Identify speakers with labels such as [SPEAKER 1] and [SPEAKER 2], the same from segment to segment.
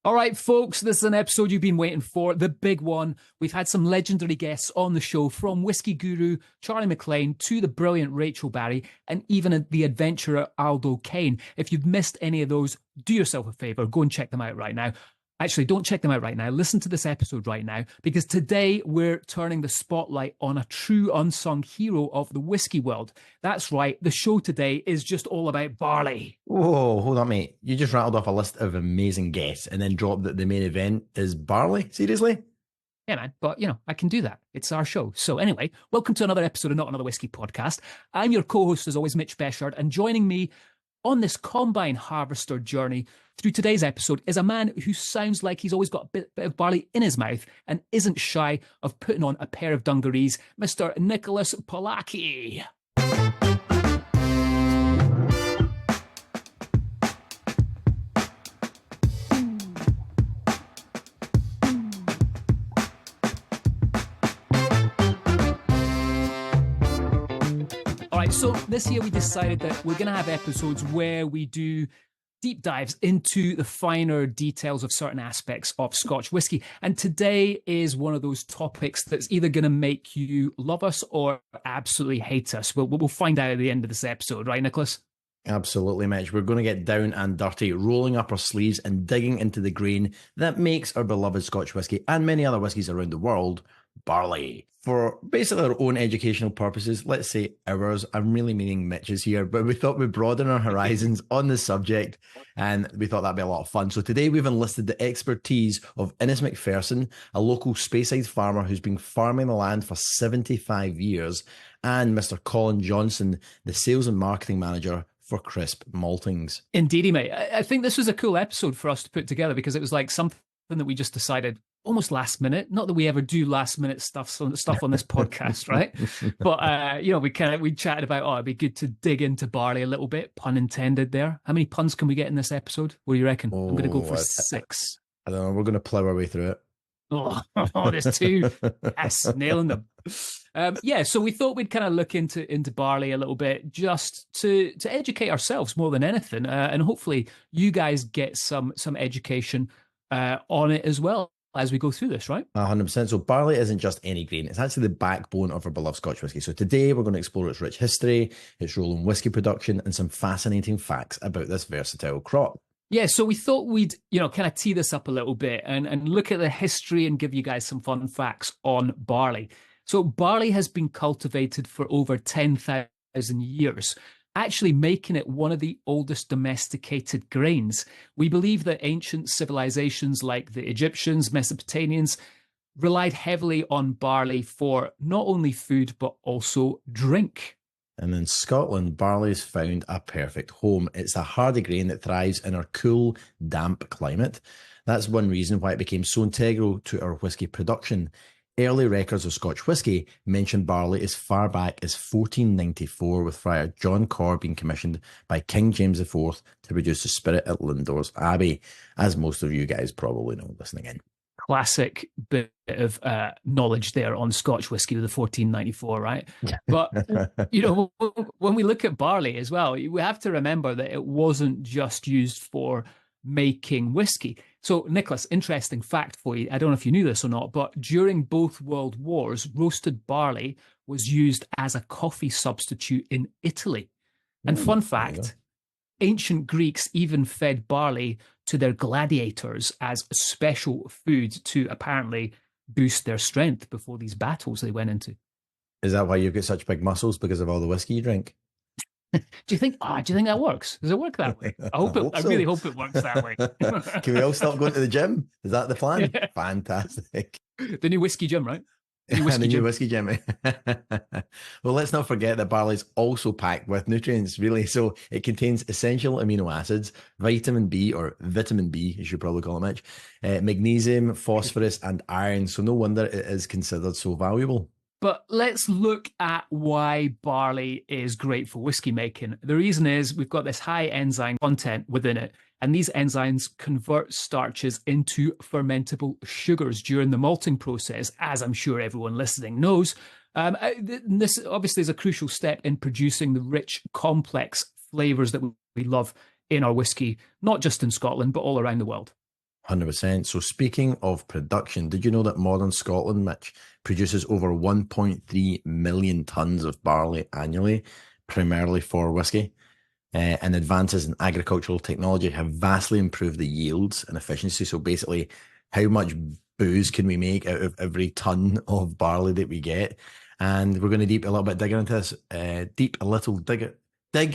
[SPEAKER 1] All right, folks, this is an episode you've been waiting for, the big one. We've had some legendary guests on the show, from whiskey guru Charlie McLean to the brilliant Rachel Barry and even the adventurer Aldo Kane. If you've missed any of those, do yourself a favor, go and check them out right now. Actually, don't check them out right now. Listen to this episode right now, because today we're turning the spotlight on a true unsung hero of the whiskey world. That's right. The show today is just all about barley.
[SPEAKER 2] Whoa, hold on, mate. You just rattled off a list of amazing guests and then dropped that the main event is barley? Seriously?
[SPEAKER 1] Yeah, man. But, I can do that. It's our show. So anyway, welcome to another episode of Not Another Whiskey Podcast. I'm your co-host, as always, Mitch Beshard, and joining me on this combine harvester journey through today's episode is a man who sounds like he's always got a bit of barley in his mouth and isn't shy of putting on a pair of dungarees, Mr. Nicholas Polacki. All right, so this year we decided that we're going to have episodes where we do deep dives into the finer details of certain aspects of Scotch whisky. And today is one of those topics that's either going to make you love us or absolutely hate us. We'll find out at the end of this episode, right, Nicholas?
[SPEAKER 2] Absolutely, Mitch. We're going to get down and dirty, rolling up our sleeves and digging into the grain that makes our beloved Scotch whisky and many other whiskies around the world barley. For basically our own educational purposes, let's say ours, I'm really meaning Mitch's here, but we thought we'd broaden our horizons on the subject, and we thought that'd be a lot of fun. So today we've enlisted the expertise of Innes McPherson, a local Speyside farmer who's been farming the land for 75 years, and Mr. Colin Johnston, the sales and marketing manager for Crisp Maltings.
[SPEAKER 1] Indeedy, mate. I think this was a cool episode for us to put together, because it was like something that we just decided almost last minute. Not that we ever do last minute stuff on this podcast, right? But we chatted about, it'd be good to dig into barley a little bit. Pun intended there. How many puns can we get in this episode? What do you reckon? I'm going to go for 6.
[SPEAKER 2] I don't know. We're going to plow our way through it.
[SPEAKER 1] Oh, there's 2. Yes, nailing them. So we thought we'd kind of look into barley a little bit, just to educate ourselves more than anything, and hopefully you guys get some education on it as well as we go through this, right?
[SPEAKER 2] 100%. So barley isn't just any grain. It's actually the backbone of our beloved Scotch whisky. So today we're going to explore its rich history, its role in whisky production, and some fascinating facts about this versatile crop.
[SPEAKER 1] Yeah, so we thought we'd, kind of tee this up a little bit and look at the history and give you guys some fun facts on barley. So barley has been cultivated for over 10,000 years, actually making it one of the oldest domesticated grains. We believe that ancient civilizations like the Egyptians, Mesopotamians, relied heavily on barley for not only food, but also drink.
[SPEAKER 2] And in Scotland, barley is found a perfect home. It's a hardy grain that thrives in our cool, damp climate. That's one reason why it became so integral to our whisky production. Early records of Scotch whisky mention barley as far back as 1494, with Friar John Corr being commissioned by King James IV to produce the spirit at Lindores Abbey, as most of you guys probably know listening in.
[SPEAKER 1] Classic bit of knowledge there on Scotch whisky with the 1494, right? But, when we look at barley as well, we have to remember that it wasn't just used for making whiskey. So, Nicholas, interesting fact for you. I don't know if you knew this or not, but during both world wars, roasted barley was used as a coffee substitute in Italy. And fun fact, ancient Greeks even fed barley to their gladiators as special food to apparently boost their strength before these battles they went into.
[SPEAKER 2] Is that why you've got such big muscles? Because of all the whiskey you drink?
[SPEAKER 1] Do you think that works? Does it work that way? I really hope it works that way.
[SPEAKER 2] Can we all stop going to the gym? Is that the plan? Yeah. Fantastic.
[SPEAKER 1] The new whiskey gym, right?
[SPEAKER 2] The new whiskey gym. Well, let's not forget that barley is also packed with nutrients, really. So it contains essential amino acids, vitamin B, or vitamin B, you should probably call it, Mitch, magnesium, phosphorus, and iron. So no wonder it is considered so valuable.
[SPEAKER 1] But let's look at why barley is great for whiskey making. The reason is we've got this high enzyme content within it, and these enzymes convert starches into fermentable sugars during the malting process, as I'm sure everyone listening knows. This obviously is a crucial step in producing the rich, complex flavors that we love in our whiskey, not just in Scotland, but all around the world.
[SPEAKER 2] 100%. So speaking of production, did you know that modern Scotland, Mitch, produces over 1.3 million tons of barley annually, primarily for whiskey? And advances in agricultural technology have vastly improved the yields and efficiency. So basically, how much booze can we make out of every ton of barley that we get? And we're going to dig a little into this. Dig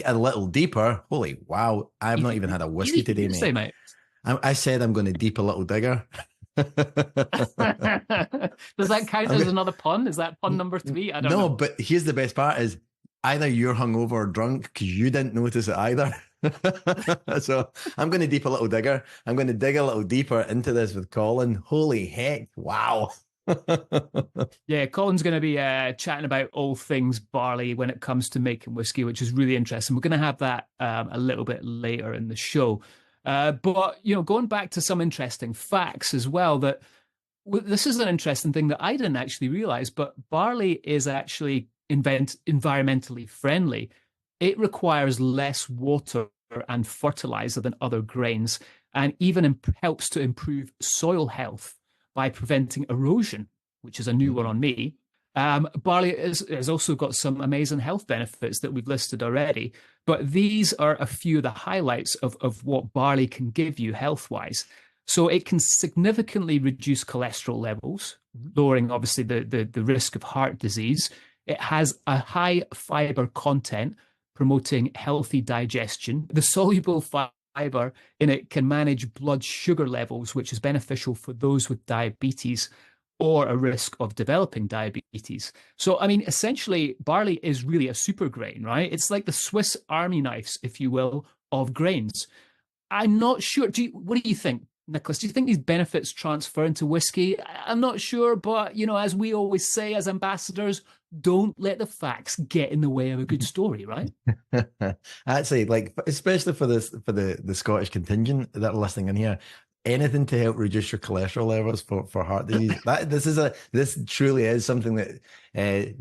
[SPEAKER 2] a little deeper. Holy wow! I've not even had a whiskey today, mate.
[SPEAKER 1] Say, mate.
[SPEAKER 2] I said I'm going to deep a little digger.
[SPEAKER 1] Does that count as another pun? Is that pun number 3? I don't know.
[SPEAKER 2] No, but here's the best part is either you're hungover or drunk because you didn't notice it either. So I'm going to deep a little digger. I'm going to dig a little deeper into this with Colin. Holy heck. Wow.
[SPEAKER 1] Yeah, Colin's going to be chatting about all things barley when it comes to making whiskey, which is really interesting. We're going to have that a little bit later in the show. But, going back to some interesting facts as well, that this is an interesting thing that I didn't actually realize, but barley is actually environmentally friendly. It requires less water and fertilizer than other grains, and even helps to improve soil health by preventing erosion, which is a new one on me. Barley has also got some amazing health benefits that we've listed already, but these are a few of the highlights of what barley can give you health-wise. So it can significantly reduce cholesterol levels, lowering obviously the risk of heart disease. It has a high fiber content, promoting healthy digestion. The soluble fiber in it can manage blood sugar levels, which is beneficial for those with diabetes or a risk of developing diabetes. So, I mean, essentially, barley is really a super grain, right? It's like the Swiss Army knives, if you will, of grains. I'm not sure. What do you think, Nicholas? Do you think these benefits transfer into whiskey? I'm not sure, but, as we always say as ambassadors, don't let the facts get in the way of a good story, right?
[SPEAKER 2] Actually, especially for the Scottish contingent that are listening in here, anything to help reduce your cholesterol levels for heart disease. This truly is something that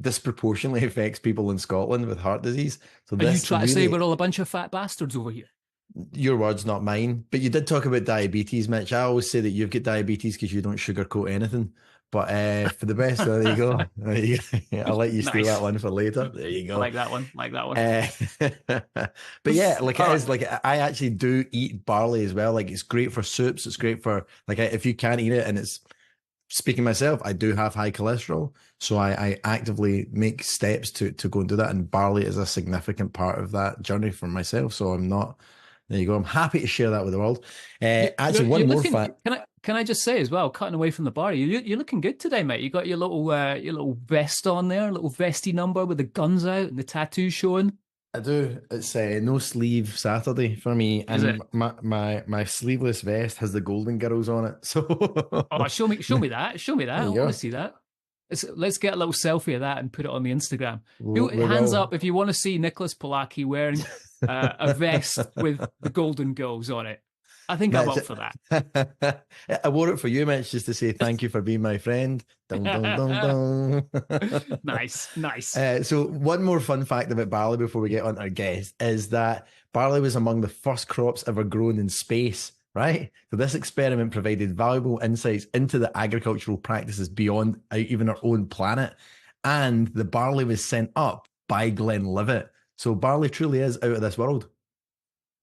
[SPEAKER 2] disproportionately affects people in Scotland with heart disease. So
[SPEAKER 1] are you trying to say we're all a bunch of fat bastards over here?
[SPEAKER 2] Your words, not mine. But you did talk about diabetes, Mitch. I always say that you've got diabetes because you don't sugarcoat anything. But for the best, there you go. I'll let you steal that one for later. There you go.
[SPEAKER 1] I like that one.
[SPEAKER 2] But yeah, I actually do eat barley as well. Like, it's great for soups. It's great for if you can't eat it, and it's, speaking myself, I do have high cholesterol, so I actively make steps to go and do that. And barley is a significant part of that journey for myself. So I'm not. There you go. I'm happy to share that with the world. Actually, one more fact.
[SPEAKER 1] Can I just say as well, cutting away from the bar, you're looking good today, mate. You got your little vest on there, little vesty number with the guns out and the tattoo showing.
[SPEAKER 2] I do. It's no sleeve Saturday for me, and my sleeveless vest has the Golden Girls on it. So,
[SPEAKER 1] show me that. I want to see that. Let's get a little selfie of that and put it on the Instagram. Hands up if you want to see Nicholas Polacki wearing a vest with the Golden Girls on it. I think I'm up for that.
[SPEAKER 2] I wore it for you, Mitch, just to say thank you for being my friend. Dun, dun, dun, dun.
[SPEAKER 1] Nice.
[SPEAKER 2] So one more fun fact about barley before we get on to our guest is that barley was among the first crops ever grown in space, right? So this experiment provided valuable insights into the agricultural practices beyond even our own planet. And the barley was sent up by Glenlivet. So barley truly is out of this world.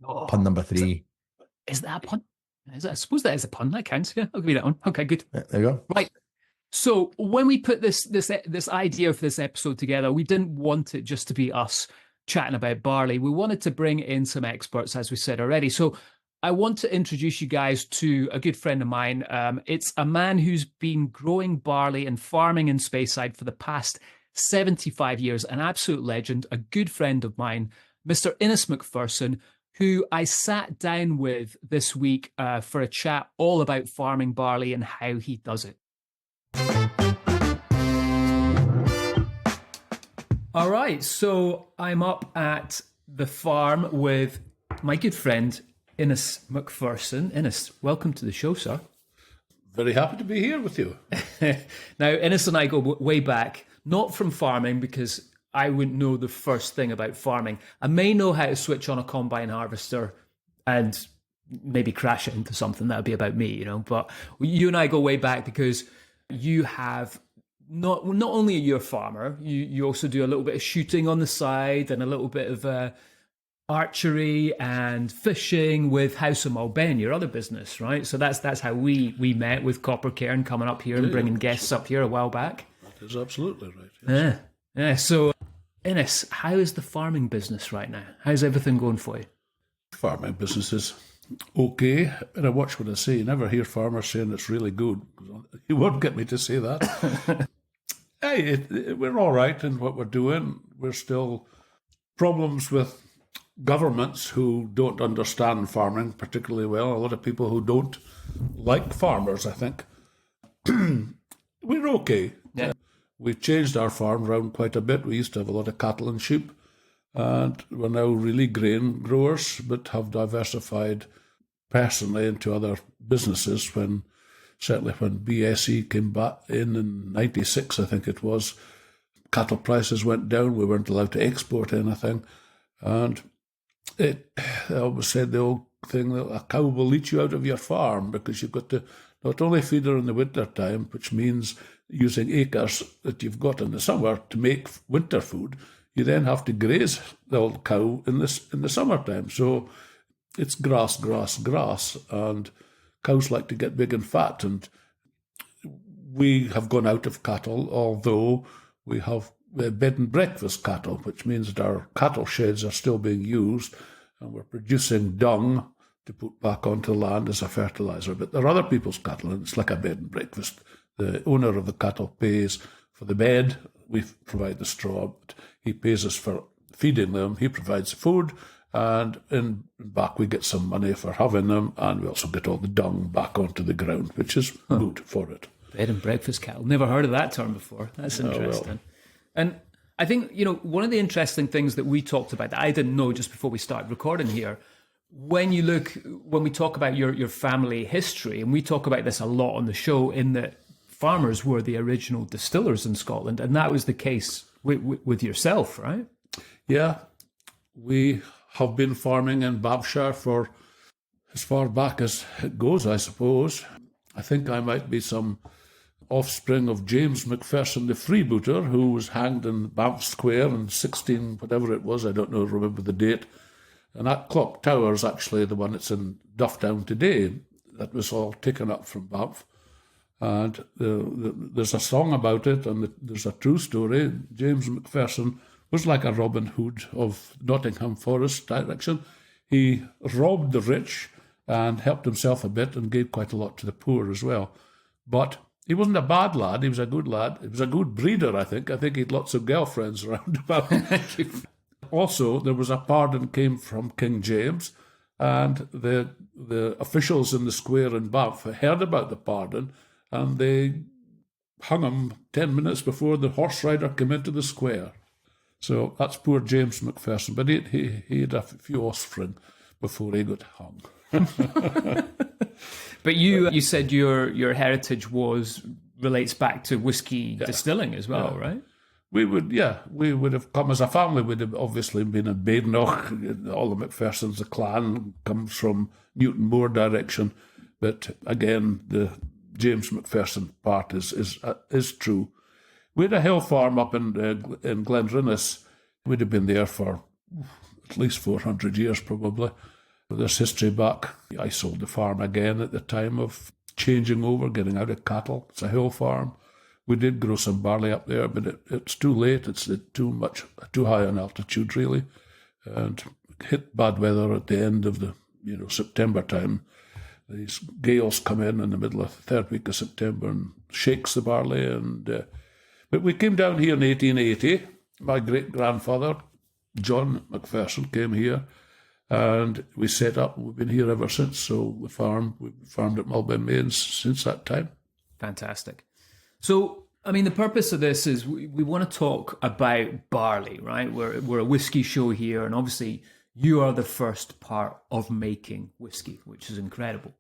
[SPEAKER 2] Pun number 3.
[SPEAKER 1] Is that a pun? I suppose that is a pun. That counts. Yeah, I'll give you that one. Okay, good.
[SPEAKER 2] There you go.
[SPEAKER 1] Right. So when we put this idea of this episode together, we didn't want it just to be us chatting about barley. We wanted to bring in some experts, as we said already. So I want to introduce you guys to a good friend of mine. It's a man who's been growing barley and farming in Speyside for the past 75 years, an absolute legend, a good friend of mine, Mr. Innes McPherson, who I sat down with this week for a chat all about farming barley and how he does it. All right, so I'm up at the farm with my good friend, Innes McPherson. Innes, welcome to the show, sir.
[SPEAKER 3] Very happy to be here with you.
[SPEAKER 1] Now, Innes and I go way back, not from farming, because I wouldn't know the first thing about farming. I may know how to switch on a combine harvester and maybe crash it into something that'll be about me, But you and I go way back because you have not only are you a farmer, you also do a little bit of shooting on the side and a little bit of archery and fishing with House of Malben, your other business, right? So that's how we met with Copper Cairn coming up here and bringing guests up here a while back.
[SPEAKER 3] That is absolutely right. Yes.
[SPEAKER 1] Yeah. So, Innes, how is the farming business right now? How's everything going for you?
[SPEAKER 3] Farming business is okay, and I watch what I say. You never hear farmers saying it's really good. You won't get me to say that. Hey, we're all right in what we're doing. We're still problems with governments who don't understand farming particularly well. A lot of people who don't like farmers, I think. We're okay.
[SPEAKER 1] Yeah.
[SPEAKER 3] We've changed our farm around quite a bit. We used to have a lot of cattle and sheep, and we're now really grain growers, but have diversified personally into other businesses. Certainly when BSE came back in 96, I think it was, cattle prices went down. We weren't allowed to export anything. And I always said the old thing that a cow will eat you out of your farm, because you've got to not only feed her in the winter time, which means using acres that you've got in the summer to make winter food, you then have to graze the old cow in the summertime. So it's grass, and cows like to get big and fat. And we have gone out of cattle, although we have bed and breakfast cattle, which means that our cattle sheds are still being used, and we're producing dung to put back onto land as a fertilizer. But they're other people's cattle, and it's like a bed and breakfast. The owner of the cattle pays for the bed, we provide the straw, but he pays us for feeding them, he provides the food, and in back we get some money for having them, and we also get all the dung back onto the ground, which is good for it.
[SPEAKER 1] Bed and breakfast cattle. Never heard of that term before. That's interesting.
[SPEAKER 3] Well.
[SPEAKER 1] And I think, one of the interesting things that we talked about that I didn't know just before we started recording here, when we talk about your family history, and we talk about this a lot on the show, in that farmers were the original distillers in Scotland, and that was the case with yourself, right?
[SPEAKER 3] Yeah, we have been farming in Babshire for as far back as it goes, I suppose. I think I might be some offspring of James McPherson, the freebooter, who was hanged in Banff Square in 16, whatever it was, I don't know, remember the date. And that clock tower is actually the one that's in Dufftown today. That was all taken up from Banff. And there's a song about it, and there's a true story. James McPherson was like a Robin Hood of Nottingham Forest direction. He robbed the rich and helped himself a bit and gave quite a lot to the poor as well. But he wasn't a bad lad. He was a good lad. He was a good breeder, I think. I think he had lots of girlfriends around about. Also, there was a pardon came from King James, and the officials in the square in Banff heard about the pardon, and they hung him 10 minutes before the horse rider came into the square. So that's poor James McPherson. But he had a few offspring before he got hung.
[SPEAKER 1] But you said your heritage relates back to whiskey distilling as well, right?
[SPEAKER 3] We would have come as a family. We'd have obviously been in Badenoch. All the McPhersons, the clan, comes from Newton Moor direction. But again, the James McPherson part is true. We had a hill farm up in Glenrinnes. We'd have been there for at least 400 years, probably. There's history back. I sold the farm again at the time of changing over, getting out of cattle. It's a hill farm. We did grow some barley up there, but it's too late. It's too high an altitude, really. And hit bad weather at the end of the September time. These gales come in the middle of the third week of September and shakes the barley. But we came down here in 1880. My great-grandfather, John McPherson, came here, and we set up. We've been here ever since. So we've farmed at Malben Mains since that time.
[SPEAKER 1] Fantastic. So, I mean, the purpose of this is we want to talk about barley, right? We're a whiskey show here, and obviously you are the first part of making whiskey, which is incredible.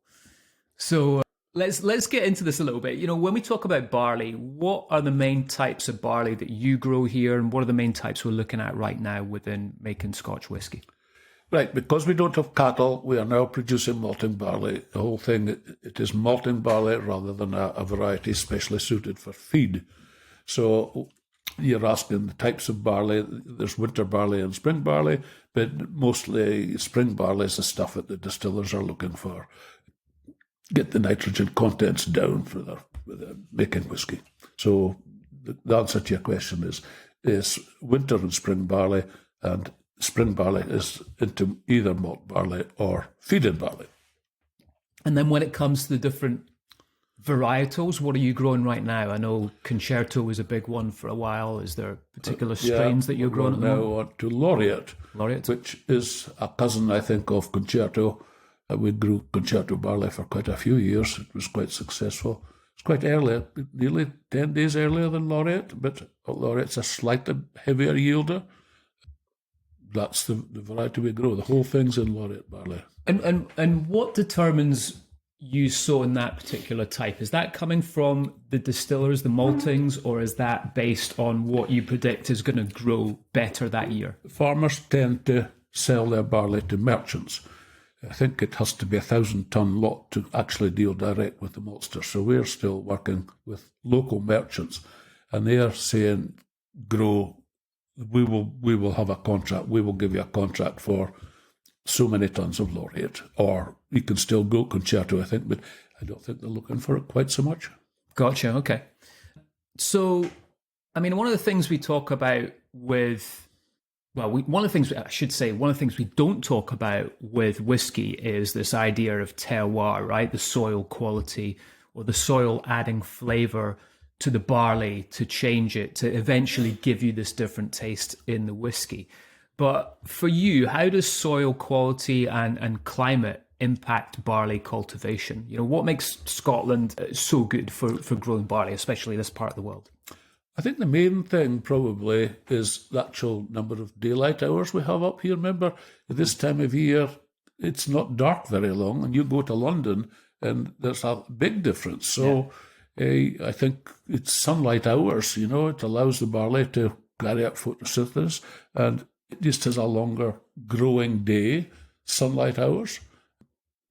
[SPEAKER 1] So let's get into this a little bit. When we talk about barley, what are the main types of barley that you grow here, and what are the main types we're looking at right now within making Scotch whiskey?
[SPEAKER 3] Right, because we don't have cattle, we are now producing malting barley. The whole thing, it is malting barley rather than a variety specially suited for feed. So you're asking the types of barley. There's winter barley and spring barley, but mostly spring barley is the stuff that the distillers are looking for. Get the nitrogen contents down for their making whiskey. So the answer to your question is winter and spring barley, and spring barley is into either malt barley or feed-in barley.
[SPEAKER 1] And then when it comes to the different varietals, what are you growing right now? I know Concerto was a big one for a while. Is there particular strains that you're growing at the moment?
[SPEAKER 3] Now on to Laureate, which is a cousin, I think, of Concerto. We grew Concerto barley for quite a few years. It was quite successful. It's quite early, nearly 10 days earlier than Laureate, but Laureate's a slightly heavier yielder. That's the variety we grow. The whole thing's in Laureate barley.
[SPEAKER 1] And what determines you sowing that particular type? Is that coming from the distillers, the maltings, or is that based on what you predict is going to grow better that year?
[SPEAKER 3] Farmers tend to sell their barley to merchants. I think it has to be 1,000-ton lot to actually deal direct with the maltsters. So we're still working with local merchants, and they are saying, grow. We will have a contract. We will give you a contract for so many tons of Laureate, or you can still go Concerto, I think, but I don't think they're looking for it quite so much.
[SPEAKER 1] Gotcha. Okay. So, I mean, one of the things we talk about with, one of the things we don't talk about with whiskey is this idea of terroir, right? The soil quality, or the soil adding flavor to the barley to change it, to eventually give you this different taste in the whiskey. But for you, how does soil quality and climate impact barley cultivation? You know, what makes Scotland so good for growing barley, especially this part of the world?
[SPEAKER 3] I think the main thing probably is the actual number of daylight hours we have up here. Remember, at this time of year, it's not dark very long, and you go to London and there's a big difference. So I think it's sunlight hours, you know, it allows the barley to carry out photosynthesis, and it just has a longer growing day, sunlight hours.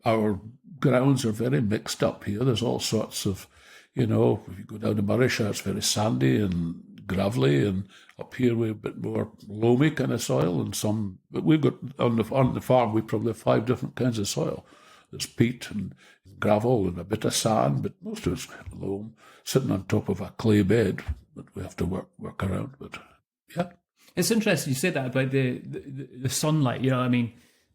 [SPEAKER 3] Our grounds are very mixed up here. There's all sorts of, you know, if you go down to Marisha, it's very sandy and gravelly, and up here we're a bit more loamy kind of soil, and some, but we've got, on the farm, we probably have 5 different kinds of soil. There's peat and gravel and a bit of sand, but most of it's loam, sitting on top of a clay bed that we have to work around. But yeah.
[SPEAKER 1] It's interesting you say that about the sunlight. You know, I mean,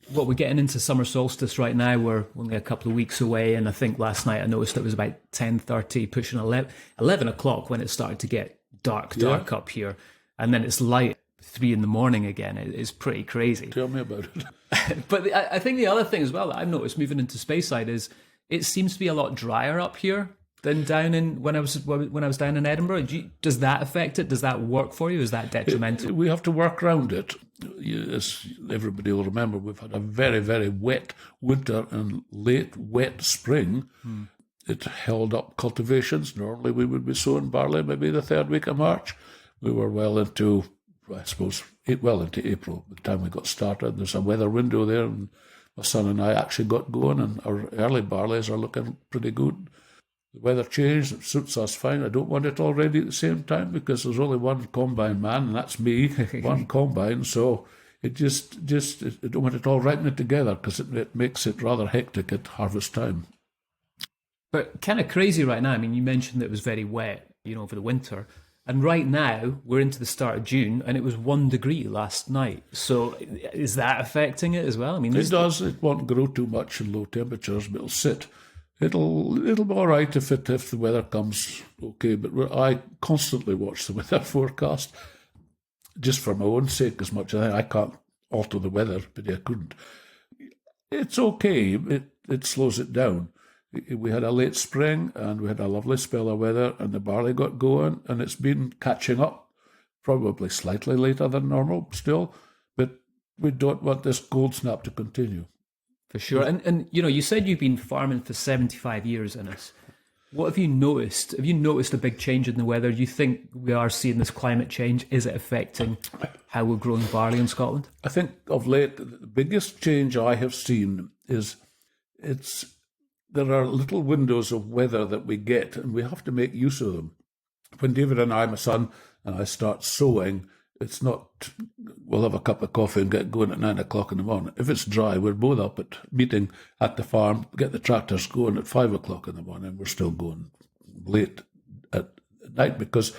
[SPEAKER 1] what we're getting into summer solstice right now, we're only a couple of weeks away, and I think last night I noticed it was about 10:30, pushing 11 o'clock when it started to get dark up here, and then it's light 3 a.m. again. It's pretty crazy.
[SPEAKER 3] Tell me about it.
[SPEAKER 1] But I think the other thing as well that I've noticed moving into Speyside is it seems to be a lot drier up here than down in when I was down in Edinburgh. Does that affect it? Does that work for you? Is that detrimental?
[SPEAKER 3] We have to work around it. As everybody will remember, we've had a very, very wet winter and late wet spring. It held up cultivations. Normally we would be sowing barley maybe the 3rd week of March. We were well into April by the time we got started. There's a weather window there, and my son and I actually got going, and our early barleys are looking pretty good. The weather changed, it suits us fine. I don't want it all ready at the same time because there's only one combine man, and that's me, one combine. So it I don't want it all ripening together because it makes it rather hectic at harvest time.
[SPEAKER 1] But kind of crazy right now. I mean, you mentioned that it was very wet, you know, over the winter. And right now, we're into the start of June, and it was 1 degree last night. So is that affecting it as well? I mean,
[SPEAKER 3] it does. It won't grow too much in low temperatures, but it'll sit. It'll be all right if the weather comes okay. But I constantly watch the weather forecast, just for my own sake as much. I can't alter the weather, but I couldn't. It's okay. It slows it down. We had a late spring, and we had a lovely spell of weather, and the barley got going, and it's been catching up, probably slightly later than normal still, but we don't want this cold snap to continue.
[SPEAKER 1] For sure. And you know, you said you've been farming for 75 years in this. What have you noticed? Have you noticed a big change in the weather? Do you think we are seeing this climate change? Is it affecting how we're growing barley in Scotland?
[SPEAKER 3] I think of late, the biggest change I have seen is there are little windows of weather that we get, and we have to make use of them. When David and I, my son, and I start sowing, it's not, we'll have a cup of coffee and get going at 9 o'clock in the morning. If it's dry, we're both up at meeting at the farm, get the tractors going at 5 o'clock in the morning, and we're still going late at night because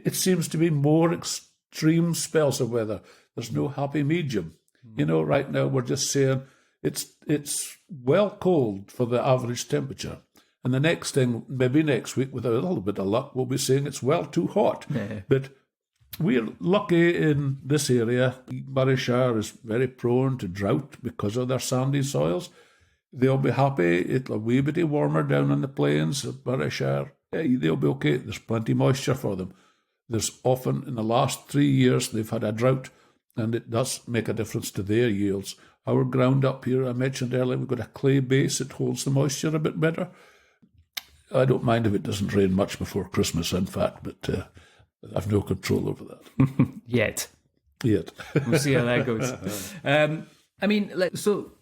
[SPEAKER 3] it seems to be more extreme spells of weather. There's no happy medium. You know, right now we're just saying it's well cold for the average temperature. And the next thing, maybe next week, with a little bit of luck, we'll be saying it's well too hot.
[SPEAKER 1] Yeah.
[SPEAKER 3] But we're lucky in this area. Barryshire is very prone to drought because of their sandy soils. They'll be happy. It'll a wee bit warmer down on the plains of Barryshire. Hey, they'll be okay. There's plenty of moisture for them. There's often, in the last 3 years, they've had a drought, and it does make a difference to their yields. Our ground up here, I mentioned earlier, we've got a clay base. It holds the moisture a bit better. I don't mind if it doesn't rain much before Christmas, in fact, but I've no control over that.
[SPEAKER 1] Yet.
[SPEAKER 3] We'll
[SPEAKER 1] see how that goes. I mean, so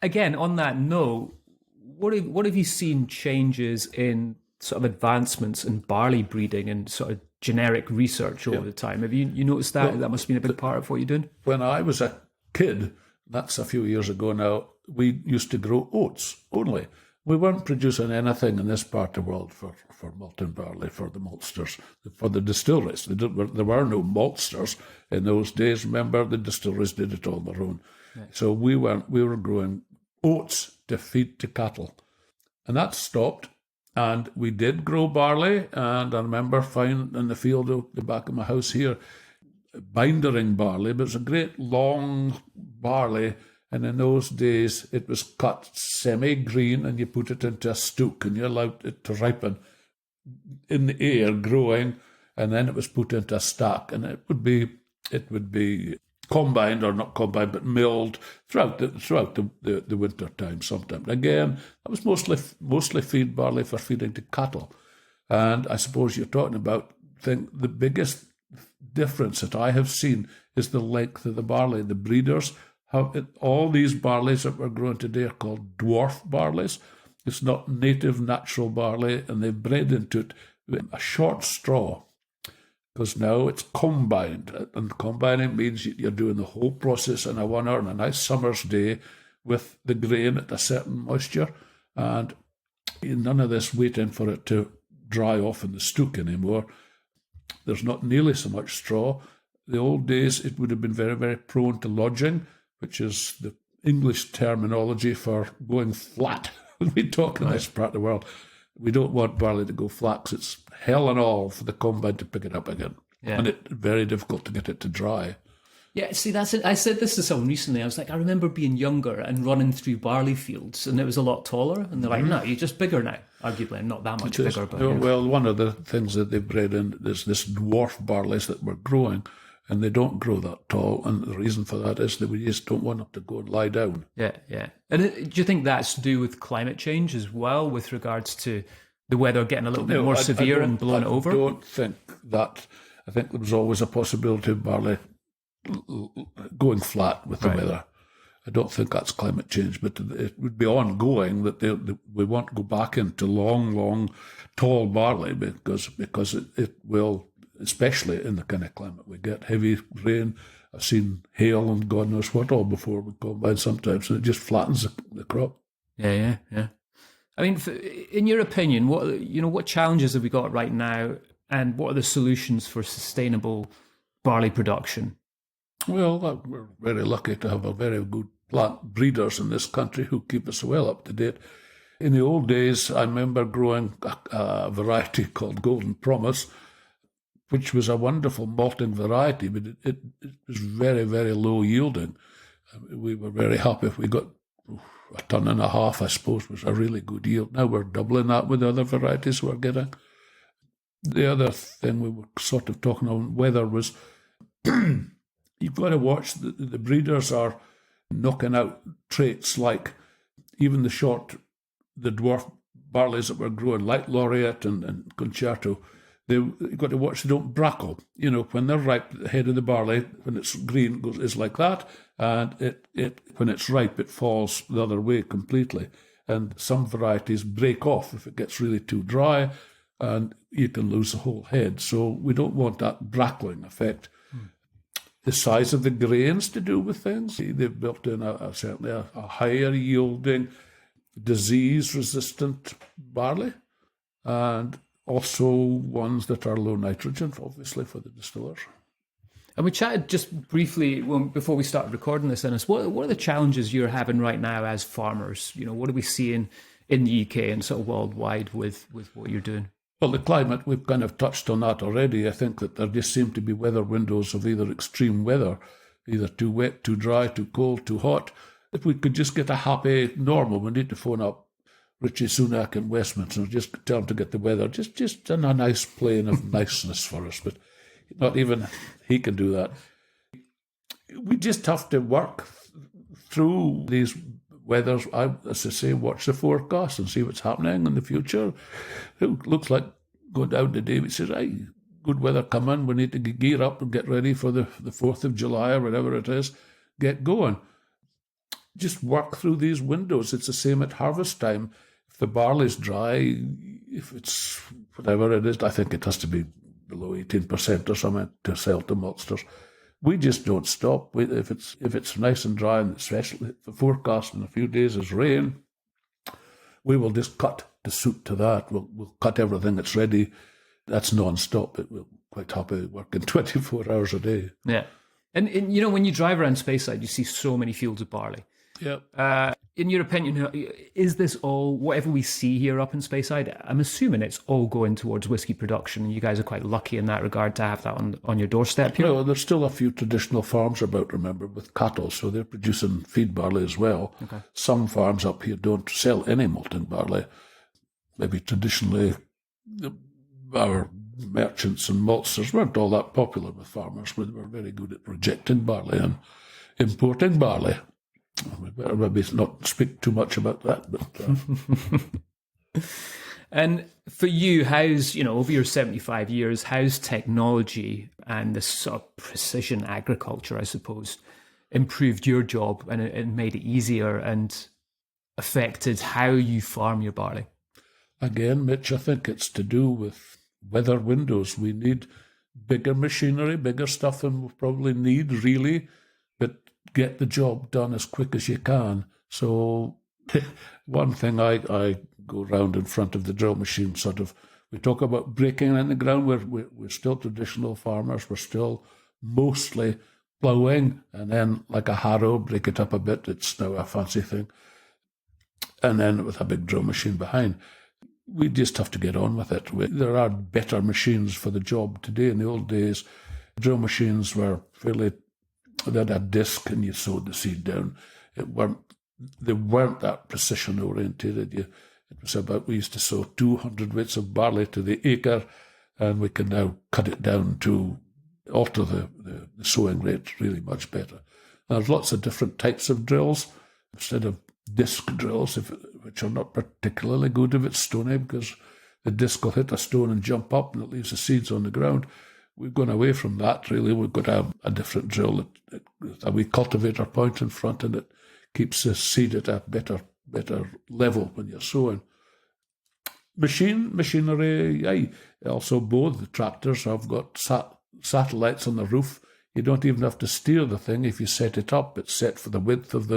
[SPEAKER 1] again, on that note, what have you seen changes in sort of advancements in barley breeding and sort of generic research over the time? Have you noticed that? Well, that must have been a big part of what you're doing?
[SPEAKER 3] When I was a kid, that's a few years ago now, we used to grow oats only. We weren't producing anything in this part of the world for malting barley, for the maltsters, for the distilleries. There were no maltsters in those days. Remember, the distilleries did it on their own. Right. So we were growing oats to feed to cattle. And that stopped. And we did grow barley. And I remember finding in the field at the back of my house here, bindering barley, but it's a great long barley. And in those days, it was cut semi-green, and you put it into a stook, and you allowed it to ripen in the air, growing, and then it was put into a stack, and it would be combined, or not combined, but milled throughout the winter time. Sometimes again, that was mostly feed barley for feeding to cattle, and I suppose you're talking about the biggest difference that I have seen is the length of the barley. The breeders all these barleys that we're growing today are called dwarf barleys. It's not native natural barley, and they've bred into it with a short straw, because now it's combined. And combining means you're doing the whole process in a 1 hour on a nice summer's day with the grain at a certain moisture, and none of this waiting for it to dry off in the stook anymore. There's not nearly so much straw. The old days, it would have been very, very prone to lodging, which is the English terminology for going flat. When we talk in this part of the world, we don't want barley to go flat, because it's hell and all for the combine to pick it up again. Yeah. And it's very difficult to get it to dry.
[SPEAKER 1] Yeah, see, that's it. I said this to someone recently. I was like, I remember being younger and running through barley fields, and it was a lot taller. And they're like, no, you're just bigger now. Arguably, not that much bigger. But,
[SPEAKER 3] well, one of the things that they've bred in is this dwarf barleys that we're growing, and they don't grow that tall. And the reason for that is that we just don't want them to go and lie down.
[SPEAKER 1] Yeah, yeah. And do you think that's to do with climate change as well, with regards to the weather getting a little bit more severe and blowing over?
[SPEAKER 3] I don't think that. I think there was always a possibility of barley going flat with the weather. I don't think that's climate change, but it would be ongoing that we won't go back into long, tall barley because it will, especially in the kind of climate we get, heavy rain. I've seen hail and God knows what all before we combine sometimes, and it just flattens the crop.
[SPEAKER 1] Yeah. I mean, in your opinion, what challenges have we got right now, and what are the solutions for sustainable barley production?
[SPEAKER 3] Well, we're very lucky to have a very good plant breeders in this country who keep us well up to date. In the old days, I remember growing a variety called Golden Promise, which was a wonderful malting variety, but it was very, very low yielding. We were very happy if we got 1.5 tons, I suppose, was a really good yield. Now we're doubling that with other varieties we're getting. The other thing we were sort of talking on weather was you've got to watch the breeders are knocking out traits like even the dwarf barleys that were growing, like Laureate and Concerto, you've got to watch they don't brackle. When they're ripe, the head of the barley, when it's green, is like that, and it when it's ripe, it falls the other way completely. And some varieties break off if it gets really too dry, and you can lose the whole head. So we don't want that brackling effect. The size of the grains to do with things. They've built in certainly a higher yielding, disease-resistant barley, and also ones that are low nitrogen, obviously, for the distillers.
[SPEAKER 1] And we chatted just briefly before we started recording this, Innes. What are the challenges you're having right now as farmers? What are we seeing in the UK and sort of worldwide with what you're doing?
[SPEAKER 3] Well, the climate, we've kind of touched on that already. I think that there just seem to be weather windows of either extreme weather, either too wet, too dry, too cold, too hot. If we could just get a happy normal, we need to phone up Richie Sunak in Westminster and just tell him to get the weather just in a nice plane of niceness for us. But not even he can do that. We just have to work through these weathers. As I say, watch the forecast and see what's happening in the future. It looks like going down today, we say, right, good weather coming. We need to gear up and get ready for the 4th of July or whatever it is. Get going. Just work through these windows. It's the same at harvest time. If the barley's dry, if it's whatever it is, I think it has to be below 18% or something to sell to maltsters. We just don't stop. If it's nice and dry, and especially if the forecast in a few days is rain, we will just cut to suit to that. We'll cut everything that's ready. That's non-stop. We're quite happy working 24 hours a day.
[SPEAKER 1] Yeah. And when you drive around Speyside, you see so many fields of barley.
[SPEAKER 3] Yeah.
[SPEAKER 1] In your opinion, is this all, whatever we see here up in Speyside, I'm assuming it's all going towards whiskey production, and you guys are quite lucky in that regard to have that on your doorstep here?
[SPEAKER 3] No, there's still a few traditional farms about, remember, with cattle, so they're producing feed barley as well.
[SPEAKER 1] Okay.
[SPEAKER 3] Some farms up here don't sell any malting barley. Maybe traditionally our merchants and maltsters weren't all that popular with farmers. We were very good at rejecting barley and importing barley. We better maybe not speak too much about that. But
[SPEAKER 1] And for you, how's, over your 75 years, how's technology and this sort of precision agriculture, I suppose, improved your job and made it easier and affected how you farm your barley?
[SPEAKER 3] Again, Mitch, I think it's to do with weather windows. We need bigger machinery, bigger stuff than we probably need, really, but get the job done as quick as you can. So one thing, I go round in front of the drill machine, we talk about breaking in the ground. We're still traditional farmers. We're still mostly ploughing, and then like a harrow, break it up a bit. It's now a fancy thing. And then with a big drill machine behind. We just have to get on with it. There are better machines for the job today. In the old days, drill machines were they had a disc and you sowed the seed down. They weren't that precision orientated. It was about, we used to sow 200 weights of barley to the acre, and we can now cut it down to alter the sowing rate really much better. There's lots of different types of drills. Instead of disc drills, which are not particularly good if it's stony, because the disc will hit a stone and jump up and it leaves the seeds on the ground. We've gone away from that, really. We've got a different drill, a wee cultivator point in front, and it keeps the seed at a better level when you're sowing. Machinery, also both the tractors have got satellites on the roof. You don't even have to steer the thing. If you set it up, it's set for the width of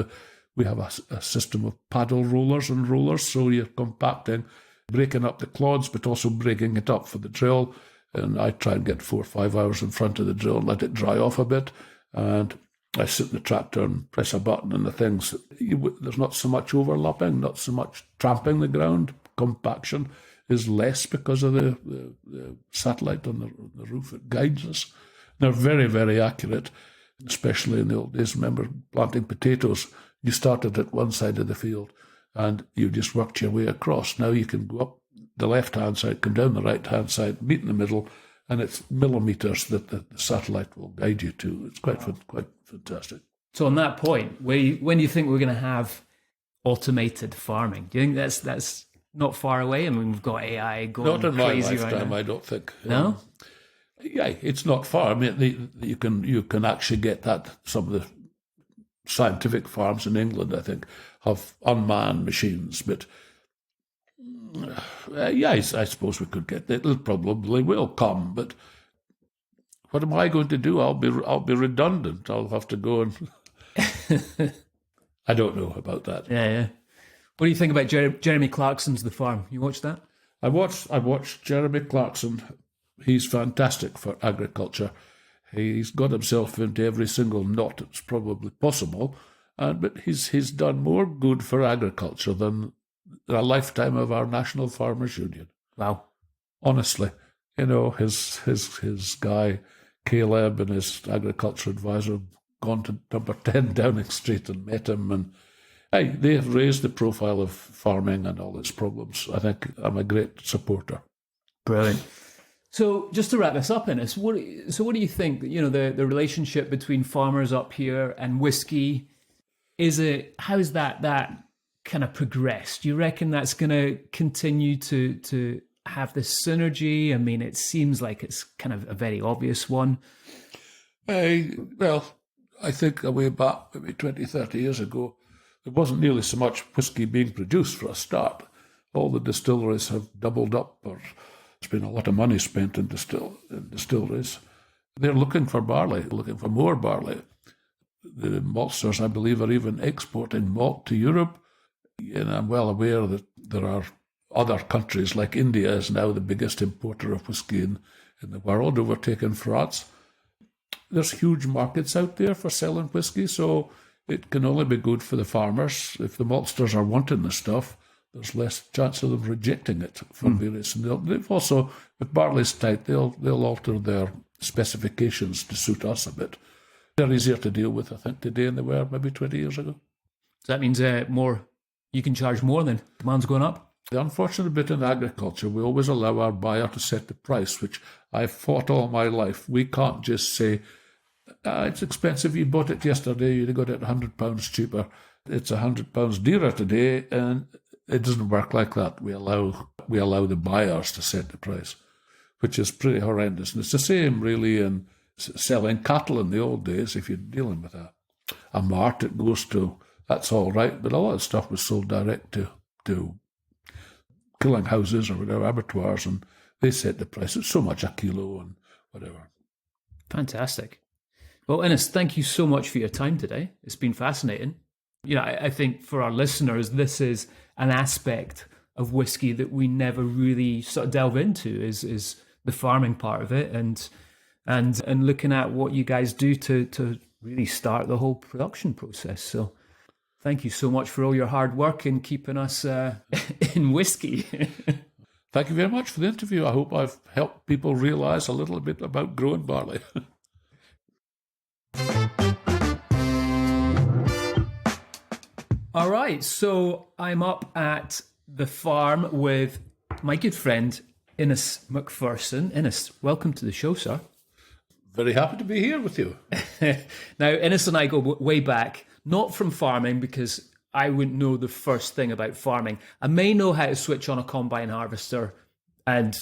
[SPEAKER 3] we have a system of paddle rollers and rollers, so you're compacting, breaking up the clods, but also breaking it up for the drill. And I try and get 4 or 5 hours in front of the drill and let it dry off a bit. And I sit in the tractor and press a button and the things. There's not so much overlapping, not so much tramping the ground. Compaction is less because of the satellite on the roof. It guides us. They're very, very accurate, especially in the old days. Remember planting potatoes. You started at one side of the field and you just worked your way across. Now you can go up the left-hand side, come down the right-hand side, meet in the middle, and it's millimetres that the satellite will guide you to. It's quite fantastic.
[SPEAKER 1] So on that point, when do you think we're going to have automated farming? Do you think that's not far away? I mean, we've got AI going
[SPEAKER 3] Not in my
[SPEAKER 1] crazy
[SPEAKER 3] lifetime,
[SPEAKER 1] right now.
[SPEAKER 3] I don't think.
[SPEAKER 1] No?
[SPEAKER 3] Yeah, it's not far. I mean, you can actually get that. Some of the scientific farms in England, I think, have unmanned machines. But yeah, I suppose we could get it. It probably will come. But what am I going to do? I'll be redundant. I'll have to go and. I don't know about that.
[SPEAKER 1] Yeah. What do you think about Jeremy Clarkson's The Farm? You watched that?
[SPEAKER 3] I watched Jeremy Clarkson. He's fantastic for agriculture. He's got himself into every single knot that's probably possible, but he's done more good for agriculture than a lifetime of our National Farmers Union.
[SPEAKER 1] Wow.
[SPEAKER 3] Honestly, his guy Caleb and his agriculture advisor have gone to number 10 Downing Street and met him, and they have raised the profile of farming and all its problems. I think I'm a great supporter.
[SPEAKER 1] Brilliant. So just to wrap this up, Innes, what do you think? The relationship between farmers up here and whiskey, how's that kind of progressed? Do you reckon that's going to continue to have this synergy? I mean, it seems like it's kind of a very obvious one.
[SPEAKER 3] Well, I think way back maybe 20, 30 years ago, there wasn't nearly so much whiskey being produced for a start. All the distilleries have doubled up, or there's been a lot of money spent in distilleries. They're looking for barley, looking for more barley. The maltsters, I believe, are even exporting malt to Europe. And I'm well aware that there are other countries, like India is now the biggest importer of whiskey in the world, overtaking France. There's huge markets out there for selling whiskey, so it can only be good for the farmers. If the maltsters are wanting the stuff, there's less chance of them rejecting it for various. And they've also, if barley's tight, they'll alter their specifications to suit us a bit. They're easier to deal with, I think, today than they were maybe 20 years ago.
[SPEAKER 1] So that means you can charge more then. Demand's going up.
[SPEAKER 3] The unfortunate bit in agriculture, we always allow our buyer to set the price, which I've fought all my life. We can't just say, it's expensive, you bought it yesterday, you got it £100 cheaper. It's £100 dearer today, and it doesn't work like that. We allow the buyers to set the price, which is pretty horrendous. And it's the same, really, in selling cattle in the old days. If you're dealing with a mart, it goes to, that's all right. But a lot of stuff was sold direct to killing houses or whatever, abattoirs, and they set the price. It's so much a kilo and whatever.
[SPEAKER 1] Fantastic. Well, Innes, thank you so much for your time today. It's been fascinating. I think for our listeners, this is an aspect of whiskey that we never really sort of delve into is the farming part of it and looking at what you guys do to really start the whole production process. So thank you so much for all your hard work in keeping us in whiskey.
[SPEAKER 3] Thank you very much for the interview. I hope I've helped people realise a little bit about growing barley.
[SPEAKER 1] All right, so I'm up at the farm with my good friend, Innes McPherson. Innes, welcome to the show, sir.
[SPEAKER 3] Very happy to be here with you.
[SPEAKER 1] Now, Innes and I go way back, not from farming, because I wouldn't know the first thing about farming. I may know how to switch on a combine harvester and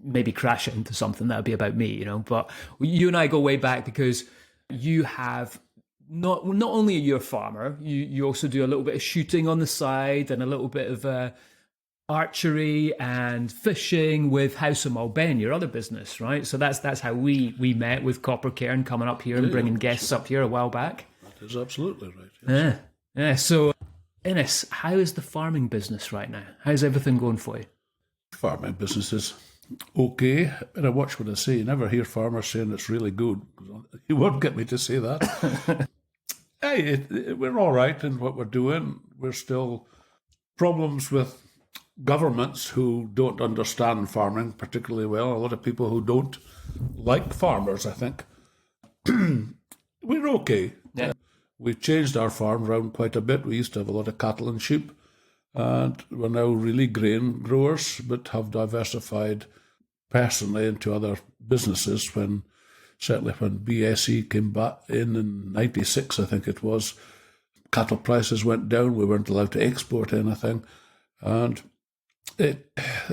[SPEAKER 1] maybe crash it into something. That would be about me, But you and I go way back because you have... Not only are you a farmer, you also do a little bit of shooting on the side and a little bit of archery and fishing with House of Malben, your other business, right? So that's how we met with Copper Cairn coming up here and bringing guests up here a while back.
[SPEAKER 3] That is absolutely right. Yes.
[SPEAKER 1] Yeah. So, Innes, how is the farming business right now? How's everything going for you?
[SPEAKER 3] Farming business is okay, but I watch what I say. You never hear farmers saying it's really good. You won't get me to say that. We're all right in what we're doing. We're still problems with governments who don't understand farming particularly well. A lot of people who don't like farmers, I think. We're okay.
[SPEAKER 1] Yeah.
[SPEAKER 3] We've changed our farm around quite a bit. We used to have a lot of cattle and sheep, and we're now really grain growers, but have diversified personally into other businesses. Certainly when BSE came back in 96, I think it was, cattle prices went down. We weren't allowed to export anything. And I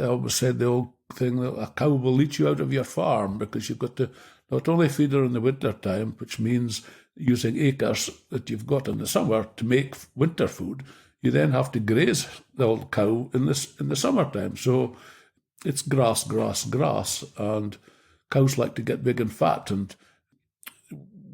[SPEAKER 3] always said the old thing that a cow will leach you out of your farm, because you've got to not only feed her in the winter time, which means using acres that you've got in the summer to make winter food, you then have to graze the old cow in the summertime. So it's grass, grass, grass, and cows like to get big and fat. And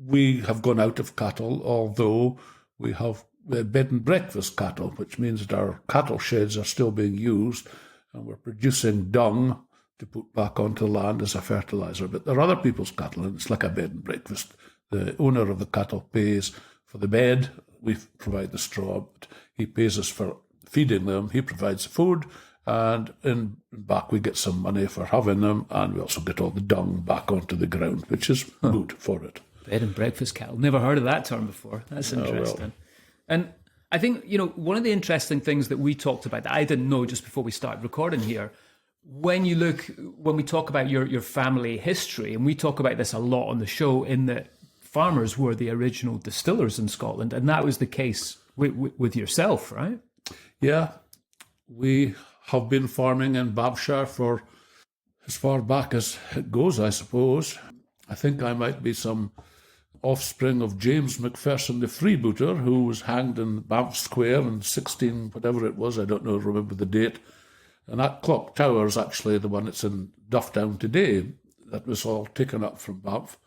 [SPEAKER 3] we have gone out of cattle, although we have bed and breakfast cattle, which means that our cattle sheds are still being used, and we're producing dung to put back onto the land as a fertilizer. But there are other people's cattle, and it's like a bed and breakfast. The owner of the cattle pays for the bed, we provide the straw, but he pays us for feeding them, he provides the food, and in back we get some money for having them, and we also get all the dung back onto the ground, which is good for it.
[SPEAKER 1] Bed and breakfast cattle. Never heard of that term before. That's interesting.
[SPEAKER 3] Well.
[SPEAKER 1] And I think, one of the interesting things that we talked about that I didn't know just before we started recording here, when we talk about your family history, and we talk about this a lot on the show, in that farmers were the original distillers in Scotland, and that was the case with yourself, right?
[SPEAKER 3] Yeah, we have been farming in Babshire for as far back as it goes, I suppose. I think I might be some offspring of James McPherson, the freebooter, who was hanged in Banff Square in 16, whatever it was, I don't know, remember the date. And that clock tower is actually the one that's in Dufftown today. That was all taken up from Banff.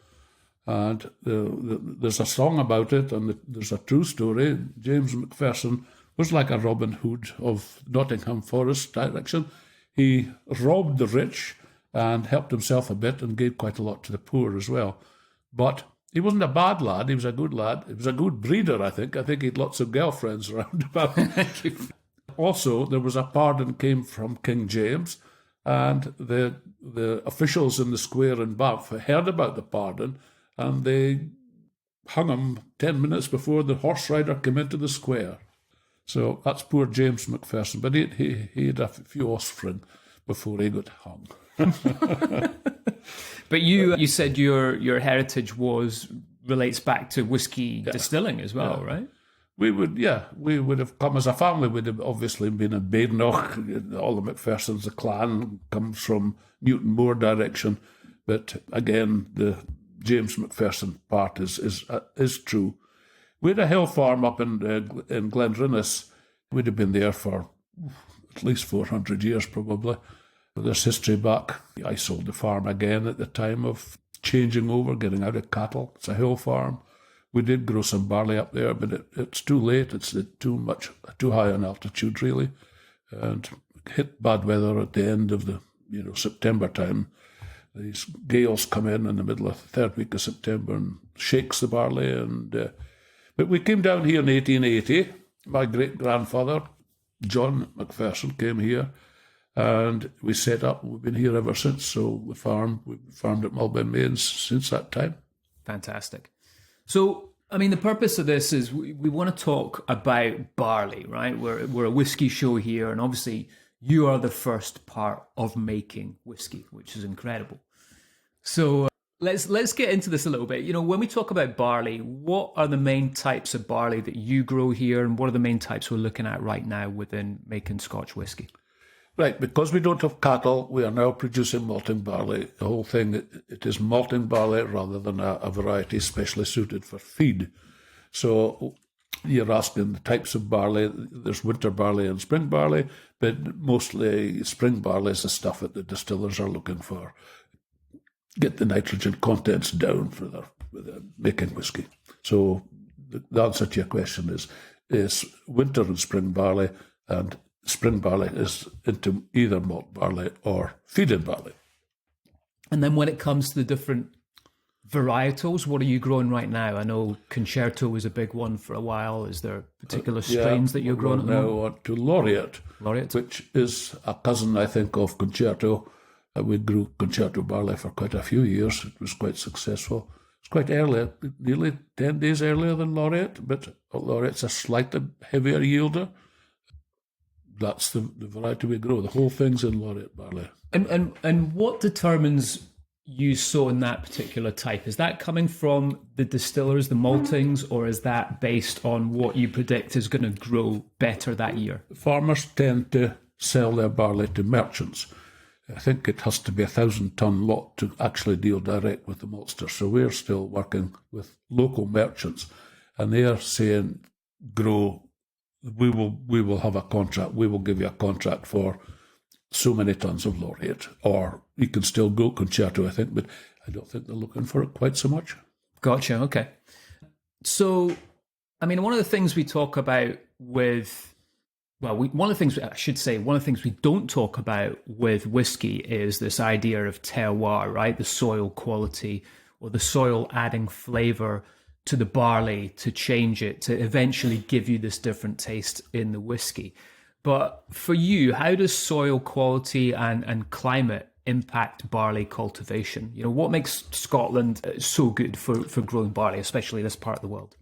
[SPEAKER 3] And there's a song about it, and there's a true story. James McPherson was like a Robin Hood of Nottingham Forest direction. He robbed the rich and helped himself a bit and gave quite a lot to the poor as well. But he wasn't a bad lad, he was a good lad. He was a good breeder, I think. I think he had lots of girlfriends around about. Also, there was a pardon came from King James, and the officials in the square in Banff heard about the pardon, and they hung him 10 minutes before the horse rider came into the square. So that's poor James McPherson, but he had a few offspring before he got hung.
[SPEAKER 1] But you said your heritage relates back to whiskey distilling as well, right?
[SPEAKER 3] We would have come as a family. We'd have obviously been in Badenoch. All the McPhersons, the clan comes from Newton Moor direction, but again, the James McPherson part is true. We had a hill farm up in Glenrinnes. We'd have been there for at least 400 years, probably. There's history back. I sold the farm again at the time of changing over, getting out of cattle. It's a hill farm. We did grow some barley up there, but it's too late. It's too high an altitude, really. And hit bad weather at the end of the September time. These gales come in the middle of the third week of September and shakes the barley. But we came down here in 1880. My great-grandfather, John McPherson, came here, and we set up. We've been here ever since. So we've farmed at Mulben Mains since that time.
[SPEAKER 1] Fantastic. So, I mean, the purpose of this is we want to talk about barley, right? We're a whiskey show here, and obviously you are the first part of making whiskey, which is incredible. So let's get into this a little bit. When we talk about barley, what are the main types of barley that you grow here, and what are the main types we're looking at right now within making Scotch whiskey?
[SPEAKER 3] Right, because we don't have cattle, we are now producing malting barley. The whole thing, it is malting barley rather than a variety specially suited for feed. So you're asking the types of barley. There's winter barley and spring barley, but mostly spring barley is the stuff that the distillers are looking for. Get the nitrogen contents down for their making whiskey. So the answer to your question is winter and spring barley, and spring barley is into either malt barley or feed-in barley.
[SPEAKER 1] And then when it comes to the different varietals, what are you growing right now? I know Concerto was a big one for a while. Is there particular strains that you're growing
[SPEAKER 3] now on to Laureate,
[SPEAKER 1] Laureate,
[SPEAKER 3] which is a cousin, I think, of Concerto. We grew Concerto barley for quite a few years. It was quite successful. It's quite early, nearly 10 days earlier than Laureate, but Laureate's a slightly heavier yielder. That's the variety we grow. The whole thing's in Laureate barley.
[SPEAKER 1] And what determines you sowing that particular type? Is that coming from the distillers, the maltings, or is that based on what you predict is going to grow better that year?
[SPEAKER 3] Farmers tend to sell their barley to merchants. I think it has to be 1,000-ton lot to actually deal direct with the maltster. So we're still working with local merchants, and they are saying, grow, we will have a contract, we will give you a contract for so many tons of laureate, or you can still go concerto, I think, but I don't think they're looking for it quite so much.
[SPEAKER 1] Gotcha, okay. So, I mean, one of the things we talk about with... one of the things we don't talk about with whiskey is this idea of terroir, right? The soil quality, or the soil adding flavor to the barley to change it, to eventually give you this different taste in the whiskey. But for you, how does soil quality and climate impact barley cultivation? You know, what makes Scotland so good for growing barley, especially this part of the world?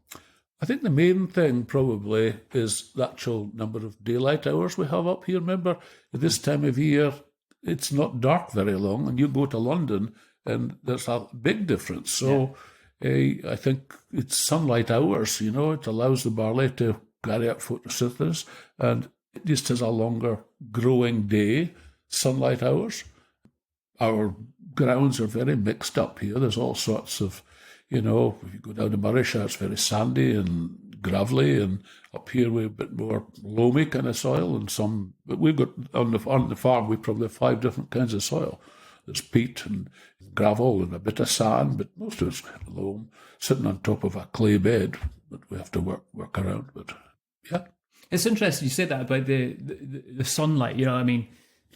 [SPEAKER 3] I think the main thing probably is the actual number of daylight hours we have up here. Remember, at this time of year, it's not dark very long, and you go to London and there's a big difference. So I think it's sunlight hours, you know, it allows the barley to carry out photosynthesis, and it just has a longer growing day, sunlight hours. Our grounds are very mixed up here. There's all sorts of, you know, if you go down to Murrayshire, it's very sandy and gravelly, and up here we're a bit more loamy kind of soil, and some. But we've got on the farm we probably have 5 different kinds of soil. There's peat and gravel and a bit of sand, but most of it's loam, sitting on top of a clay bed. But we have to work around. But yeah,
[SPEAKER 1] it's interesting you said that about the sunlight. You know, I mean,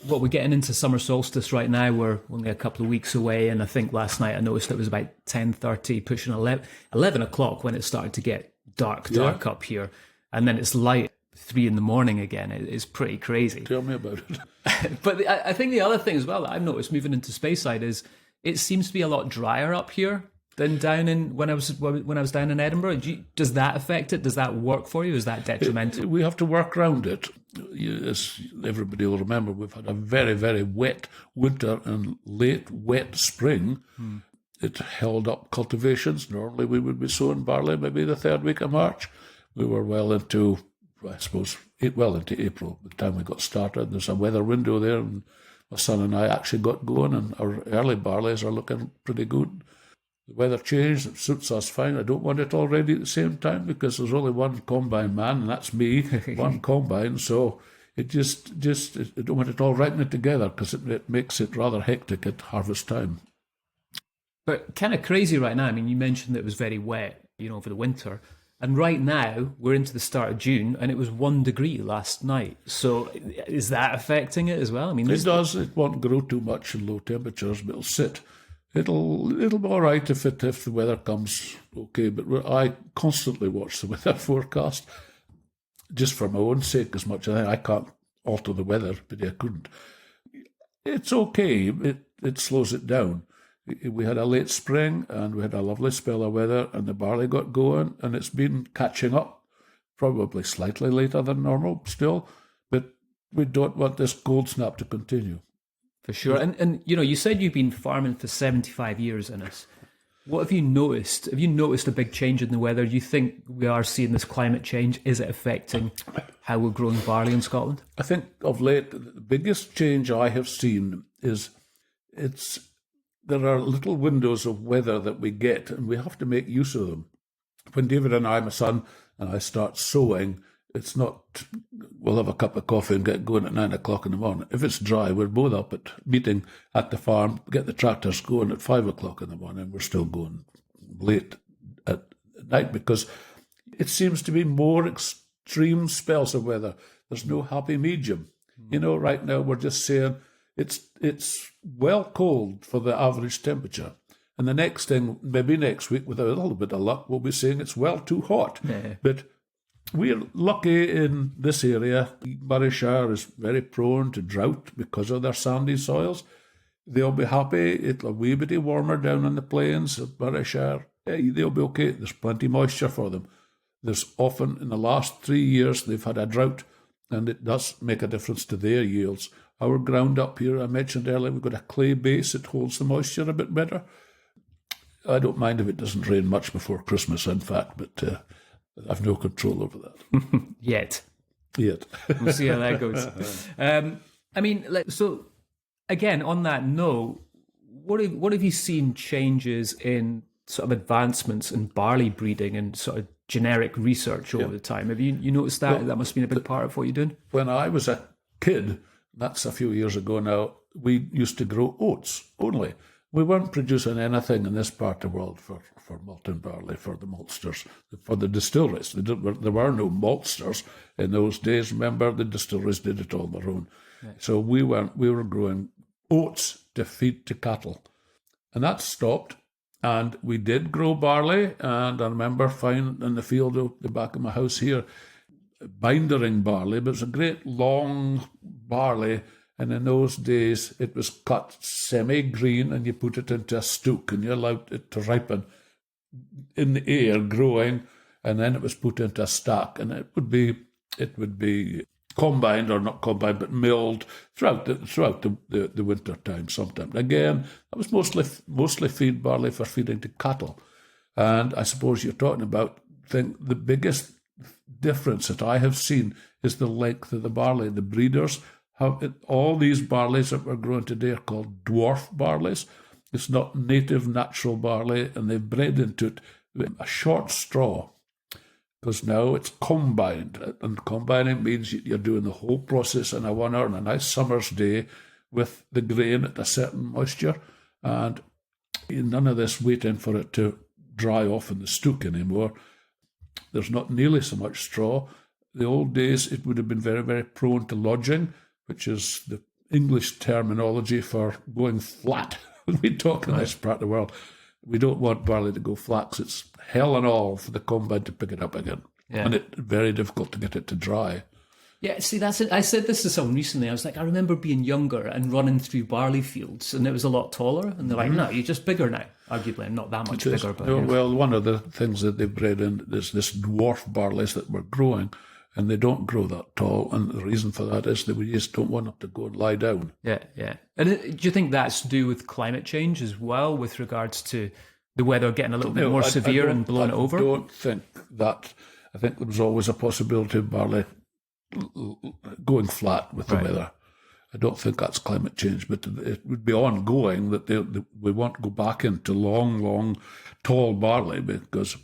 [SPEAKER 1] we're getting into summer solstice right now. We're only a couple of weeks away, and I think last night I noticed it was about 10:30, pushing 11 o'clock when it started to get dark up here, and then it's light 3 a.m. again. It's pretty crazy.
[SPEAKER 3] Tell me about it.
[SPEAKER 1] But I think the other thing as well that I've noticed moving into Speyside is it seems to be a lot drier up here than down in when I was down in Edinburgh. Does that affect it? Does that work for you? Is that detrimental?
[SPEAKER 3] We have to work around it. As everybody will remember, we've had a very, very wet winter and late wet spring. It held up cultivations. Normally we would be sowing barley maybe the 3rd week of March. We were well into April by the time we got started. There's a weather window there, and my son and I actually got going, and our early barleys are looking pretty good. The weather changed, it suits us fine. I don't want it all ready at the same time because there's only one combine man, and that's me, one combine. So I don't want it all writing it together because it makes it rather hectic at harvest time.
[SPEAKER 1] But kind of crazy right now. I mean, you mentioned that it was very wet, you know, over the winter. And right now, we're into the start of June, and it was 1 degree last night. So is that affecting it as well? I mean,
[SPEAKER 3] it does. It won't grow too much in low temperatures, but it'll sit. It'll be all right if the weather comes okay. But I constantly watch the weather forecast, just for my own sake as much. I can't alter the weather, but I couldn't. It's okay. It slows it down. We had a late spring and we had a lovely spell of weather, and the barley got going, and it's been catching up, probably slightly later than normal still, but we don't want this cold snap to continue.
[SPEAKER 1] For sure. And you know, you said you've been farming for 75 years in this. What have you noticed? Have you noticed a big change in the weather? Do you think we are seeing this climate change? Is it affecting how we're growing barley in Scotland?
[SPEAKER 3] I think of late, the biggest change I have seen is there are little windows of weather that we get, and we have to make use of them. When David and I, my son, and I start sowing, it's not, we'll have a cup of coffee and get going at 9 o'clock in the morning. If it's dry, we're both up at meeting at the farm, get the tractors going at 5 o'clock in the morning. We're still going late at night because it seems to be more extreme spells of weather. There's no happy medium. You know, right now we're just saying it's well cold for the average temperature. And the next thing, maybe next week, with a little bit of luck, we'll be saying it's well too hot. Yeah. But we're lucky in this area. Murrayshire is very prone to drought because of their sandy soils. They'll be happy. It'll be a wee bit warmer down in the plains of Murrayshire. Hey, they'll be okay. There's plenty of moisture for them. There's often, in the last 3 years, they've had a drought, and it does make a difference to their yields. Our ground up here, I mentioned earlier, we've got a clay base. It holds the moisture a bit better. I don't mind if it doesn't rain much before Christmas, in fact, but I've no control over that.
[SPEAKER 1] Yet.
[SPEAKER 3] Yet.
[SPEAKER 1] We'll see how that goes. I mean, so again, on that note, what have you seen changes in sort of advancements in barley breeding and sort of generic research over the time? Have you noticed that? That must have been a big part of what you're doing?
[SPEAKER 3] When I was a kid, that's a few years ago now, we used to grow oats only. We weren't producing anything in this part of the world for malting barley, for the maltsters, for the distilleries. There were no maltsters in those days. Remember, the distilleries did it all on their own. Right. So we were growing oats to feed to cattle. And that stopped. And we did grow barley. And I remember finding in the field at the back of my house here, bindering barley, but it was a great long barley. And in those days, it was cut semi-green and you put it into a stook and you allowed it to ripen in the air, growing, and then it was put into a stack. And it would be combined, or not combined, but milled throughout the winter time sometime. Again, that was mostly feed barley for feeding to cattle. And I suppose you're talking about the biggest difference that I have seen is the length of the barley. The breeders all these barleys that we're growing today are called dwarf barleys. It's not native natural barley, and they've bred into it a short straw, because now it's combined. And combining means you're doing the whole process in a 1 hour on a nice summer's day with the grain at a certain moisture, and none of this waiting for it to dry off in the stook anymore. There's not nearly so much straw. The old days, it would have been very, very prone to lodging, which is the English terminology for going flat. We talk in this part of the world. We don't want barley to go flat, because it's hell and all for the combine to pick it up again. Yeah. And it's very difficult to get it to dry.
[SPEAKER 1] Yeah, see, that's it. I said this to someone recently. I was like, I remember being younger and running through barley fields, and it was a lot taller. And they're like, no, you're just bigger now. Arguably, I'm not that much bigger. But,
[SPEAKER 3] well, one of the things that they've bred in is this dwarf barleys that we're growing, and they don't grow that tall. And the reason for that is that we just don't want them to go and lie down.
[SPEAKER 1] Yeah, yeah. And do you think that's to do with climate change as well, with regards to the weather getting a little bit more severe and blowing it over?
[SPEAKER 3] I don't think that. I think there was always a possibility of barley going flat with the weather. I don't think that's climate change, but it would be ongoing that we won't go back into long, tall barley because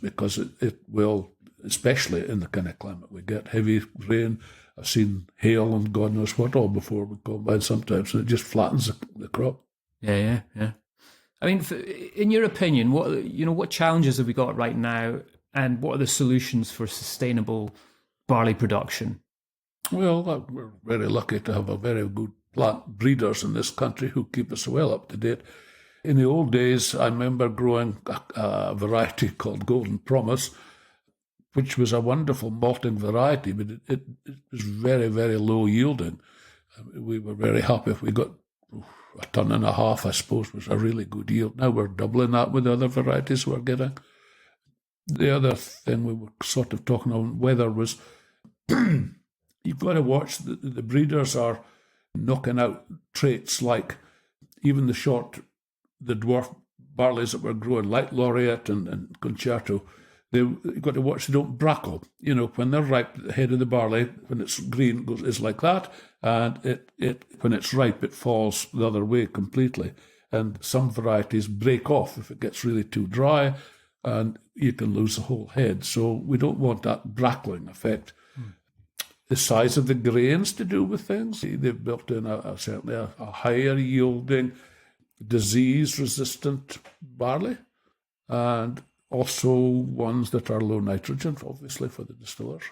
[SPEAKER 3] it will, especially in the kind of climate we get, heavy rain. I've seen hail and God knows what all before we combine sometimes, and it just flattens the crop.
[SPEAKER 1] Yeah. I mean, in your opinion, what challenges have we got right now, and what are the solutions for sustainable barley production?
[SPEAKER 3] Well, we're very lucky to have a very good plant breeders in this country who keep us well up to date. In the old days, I remember growing a variety called Golden Promise, which was a wonderful malting variety, but it was very, very low yielding. We were very happy if we got 1.5 tons, I suppose, was a really good yield. Now we're doubling that with other varieties we're getting. The other thing we were sort of talking on weather was you've got to watch the breeders are knocking out traits like even the dwarf barleys that we're growing, like Laureate and Concerto. You've got to watch they don't brackle. When they're ripe, the head of the barley, when it's green, is like that, and it when it's ripe, it falls the other way completely. And some varieties break off if it gets really too dry, and you can lose the whole head. So we don't want that brackling effect. The size of the grains to do with things. They've built in certainly a higher yielding, disease-resistant barley, and also ones that are low nitrogen, obviously, for the distillers.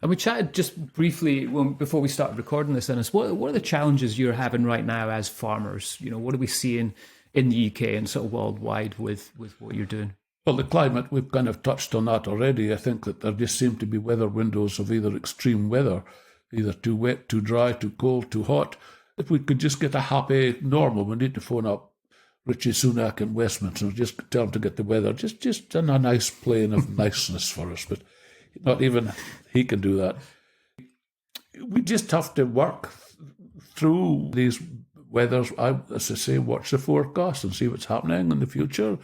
[SPEAKER 1] And we chatted just briefly before we started recording this, Dennis. What are the challenges you're having right now as farmers? What are we seeing in the UK and sort of worldwide with what you're doing?
[SPEAKER 3] Well, the climate, we've kind of touched on that already. I think that there just seem to be weather windows of either extreme weather, either too wet, too dry, too cold, too hot. If we could just get a happy normal, we need to phone up Richie Sunak in Westminster and just tell him to get the weather just in a nice plane of niceness for us. But not even he can do that. We just have to work through these weathers. As I say, watch the forecast and see what's happening in the future.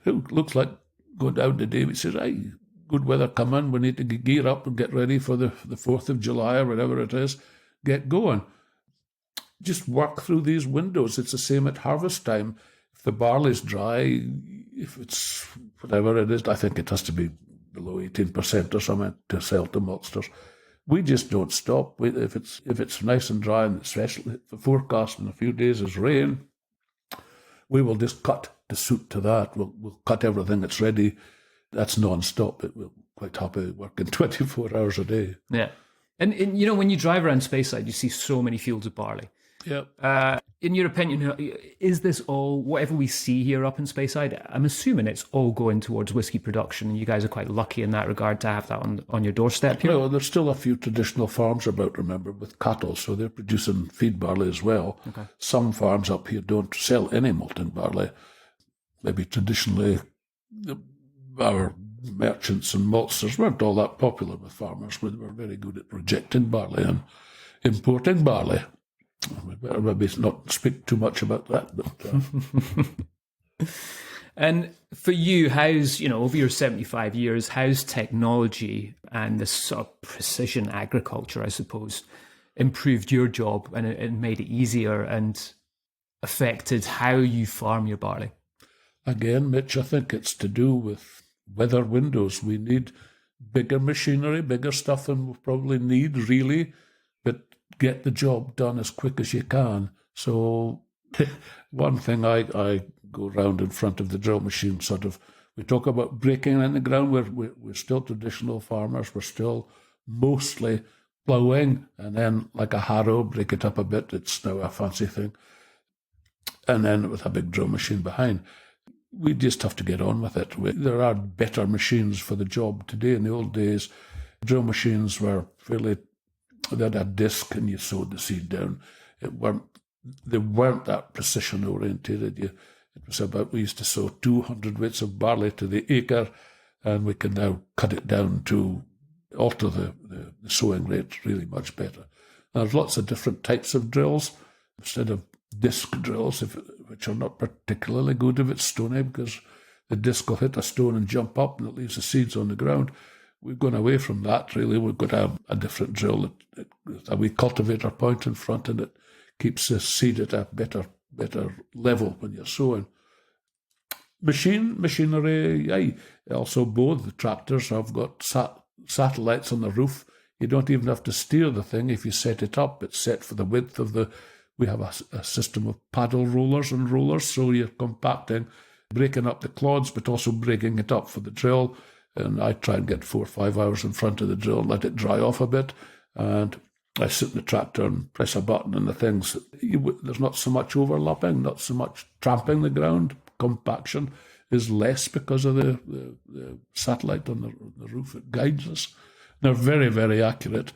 [SPEAKER 3] It looks like going down to David says, good weather come in, we need to gear up and get ready for the 4th of July or whatever it is, get going. Just work through these windows. It's the same at harvest time. If the barley's dry, if it's whatever it is, I think it has to be below 18% or something to sell to maltsters. We just don't stop. If it's nice and dry, and especially if the forecast in a few days is rain, we will just cut to suit to that. We'll cut everything that's ready. That's non-stop. We're quite happy working 24 hours a day.
[SPEAKER 1] Yeah. And when you drive around Speyside, you see so many fields of barley.
[SPEAKER 3] Yeah.
[SPEAKER 1] In your opinion, is this all, whatever we see here up in Speyside, I'm assuming it's all going towards whiskey production, and you guys are quite lucky in that regard to have that on your doorstep here?
[SPEAKER 3] Well, there's still a few traditional farms about, remember, with cattle, so they're producing feed barley as well.
[SPEAKER 1] Okay.
[SPEAKER 3] Some farms up here don't sell any malting barley. Maybe traditionally our merchants and maltsters weren't all that popular with farmers. We were very good at rejecting barley and importing barley. We better maybe not speak too much about that. But,
[SPEAKER 1] And for you, how's, over your 75 years, how's technology and this sort of precision agriculture, I suppose, improved your job and made it easier and affected how you farm your barley?
[SPEAKER 3] Again, Mitch, I think it's to do with weather windows. We need bigger machinery, bigger stuff than we probably need, really, but get the job done as quick as you can. So one thing I go round in front of the drill machine, we talk about breaking in the ground. We're still traditional farmers. We're still mostly ploughing, and then like a harrow, break it up a bit. It's now a fancy thing. And then with a big drill machine behind. We just have to get on with it. There are better machines for the job today. In the old days, drill machines were they had a disc and you sowed the seed down. They weren't that precision orientated. It was about, we used to sow 200 weights of barley to the acre, and we can now cut it down to alter the sowing rate really much better. There's lots of different types of drills. Instead of disc drills, which are not particularly good if it's stony, because the disc will hit a stone and jump up and it leaves the seeds on the ground. We've gone away from that, really. We've got a different drill, a wee cultivator point in front, and it keeps the seed at a better level when you're sowing. Machinery, aye. Also, both the tractors have got satellites on the roof. You don't even have to steer the thing. If you set it up, it's set for the width of the... We have a system of paddle rollers and rollers, so you're compacting, breaking up the clods, but also breaking it up for the drill. And I try and get 4 or 5 hours in front of the drill, let it dry off a bit, and I sit in the tractor and press a button and the things. There's not so much overlapping, not so much tramping the ground. Compaction is less because of the satellite on the roof. It guides us. They're very, very accurate,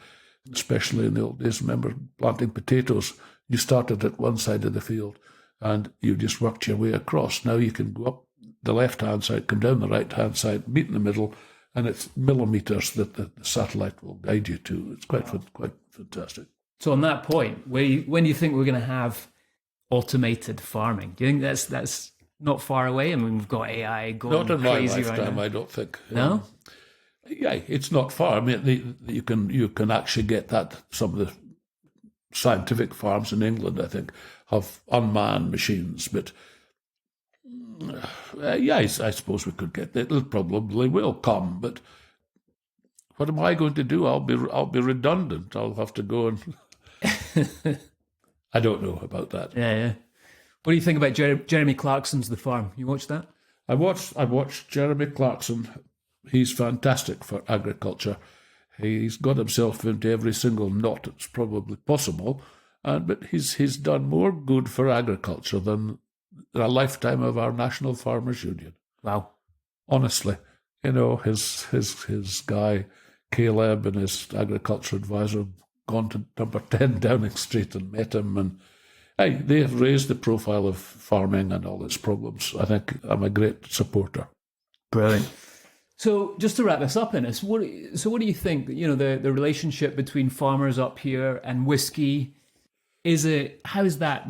[SPEAKER 3] especially in the old days. Remember planting potatoes? You started at one side of the field and you just worked your way across. Now you can go up the left-hand side, come down the right-hand side, meet in the middle, and it's millimetres that the satellite will guide you to. It's quite fantastic.
[SPEAKER 1] So on that point, when do you think we're going to have automated farming? Do you think that's not far away? I mean, we've got AI going
[SPEAKER 3] not in
[SPEAKER 1] crazy
[SPEAKER 3] my lifetime,
[SPEAKER 1] right now.
[SPEAKER 3] I don't think.
[SPEAKER 1] No?
[SPEAKER 3] Yeah, it's not far. I mean, you can actually get that. Some of the scientific farms in England, I think, have unmanned machines, but I suppose we could get that. It probably will come, but what am I going to do? I'll be redundant. I'll have to go and I don't know about that.
[SPEAKER 1] Yeah. What do you think about Jeremy Clarkson's The Farm? You watched that?
[SPEAKER 3] I watched Jeremy Clarkson. He's fantastic for agriculture. He's got himself into every single knot that's probably possible, but he's done more good for agriculture than a lifetime of our National Farmers Union.
[SPEAKER 1] Wow.
[SPEAKER 3] Honestly, his guy, Caleb, and his agriculture advisor gone to number 10 Downing Street and met him, and they have raised the profile of farming and all its problems. I think I'm a great supporter.
[SPEAKER 1] Brilliant. So just to wrap this up, Innes, what do you think, the relationship between farmers up here and whiskey, how is that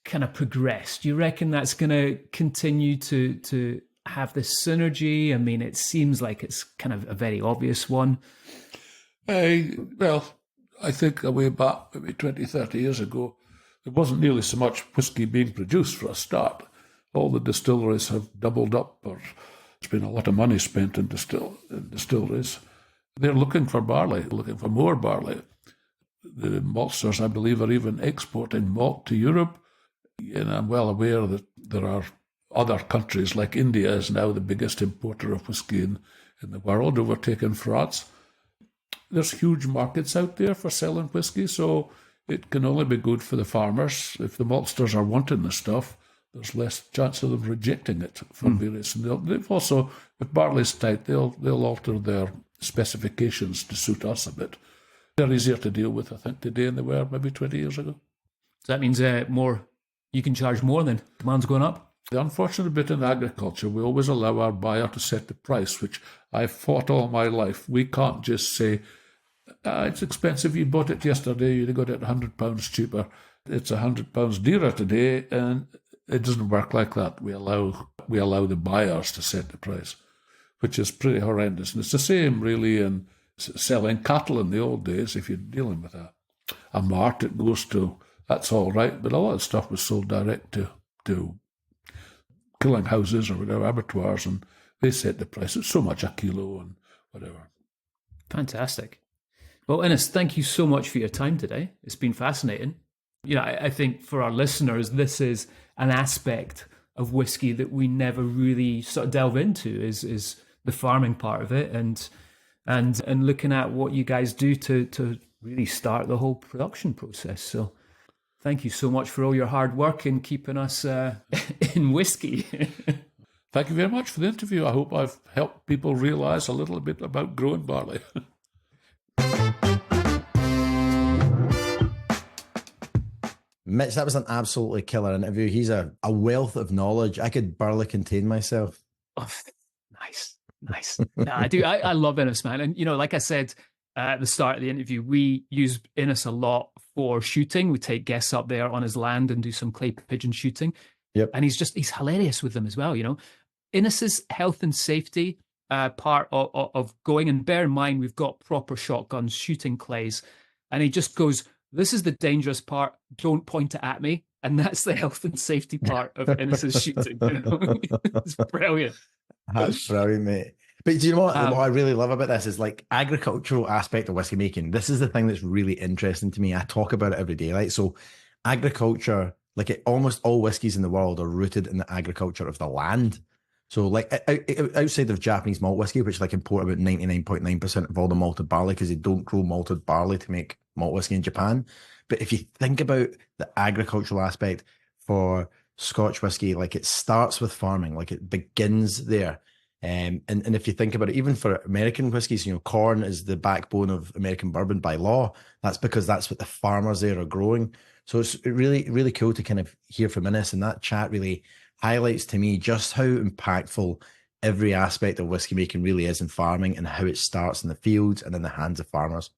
[SPEAKER 1] kind of progressed? Do you reckon that's going to continue to have this synergy? I mean, it seems like it's kind of a very obvious one.
[SPEAKER 3] Well, I think way back, maybe 20, 30 years ago, there wasn't nearly so much whiskey being produced for a start. All the distilleries have doubled up, or there's been a lot of money spent in distilleries. They're looking for barley, looking for more barley. The maltsters, I believe, are even exporting malt to Europe. And I'm well aware that there are other countries, like India is now the biggest importer of whiskey in the world, overtaking France. There's huge markets out there for selling whiskey, so it can only be good for the farmers. If the maltsters are wanting the stuff, there's less chance of them rejecting it for various. And they've also, if barley's tight, they'll alter their specifications to suit us a bit. They're easier to deal with, I think, today than they were maybe 20 years ago.
[SPEAKER 1] So that means you can charge more then. Demand's going up.
[SPEAKER 3] The unfortunate bit in agriculture, we always allow our buyer to set the price, which I've fought all my life. We can't just say, it's expensive, you bought it yesterday, you got it £100 cheaper. It's £100 dearer today, and it doesn't work like that. We allow the buyers to set the price, which is pretty horrendous. And it's the same, really, in selling cattle in the old days. If you're dealing with a mart, it goes to, that's all right, but a lot of stuff was sold direct to killing houses or whatever, abattoirs, and they set the price. It's so much a kilo and whatever.
[SPEAKER 1] Fantastic. Well, Innes, thank you so much for your time today. It's been fascinating. I think for our listeners, this is an aspect of whiskey that we never really sort of delve into is the farming part of it and looking at what you guys do to really start the whole production process. So thank you so much for all your hard work in keeping us in whiskey.
[SPEAKER 3] Thank you very much for the interview. I hope I've helped people realise a little bit about growing barley.
[SPEAKER 2] Mitch, that was an absolutely killer interview. He's a wealth of knowledge. I could barely contain myself.
[SPEAKER 1] Oh, nice. No, I do. I love Innes, man. And, like I said at the start of the interview, we use Innes a lot for shooting. We take guests up there on his land and do some clay pigeon shooting.
[SPEAKER 2] Yep.
[SPEAKER 1] And he's hilarious with them as well, Innes's health and safety part of going, and bear in mind, we've got proper shotguns shooting clays. And he just goes, this is the dangerous part. Don't point it at me. And that's the health and safety part of Innes's shooting. It's brilliant.
[SPEAKER 2] That's brilliant, mate. But do you know what I really love about this is like agricultural aspect of whiskey making. This is the thing that's really interesting to me. I talk about it every day, right? So agriculture, almost all whiskies in the world are rooted in the agriculture of the land. So outside of Japanese malt whiskey, which import about 99.9% of all the malted barley because they don't grow malted barley to make malt whiskey in Japan. But if you think about the agricultural aspect for Scotch whiskey, it starts with farming, it begins there. And if you think about it, even for American whiskies, corn is the backbone of American bourbon by law. That's because that's what the farmers there are growing. So it's really, really cool to kind of hear from Innes, and that chat really highlights to me just how impactful every aspect of whiskey making really is in farming and how it starts in the fields and in the hands of farmers.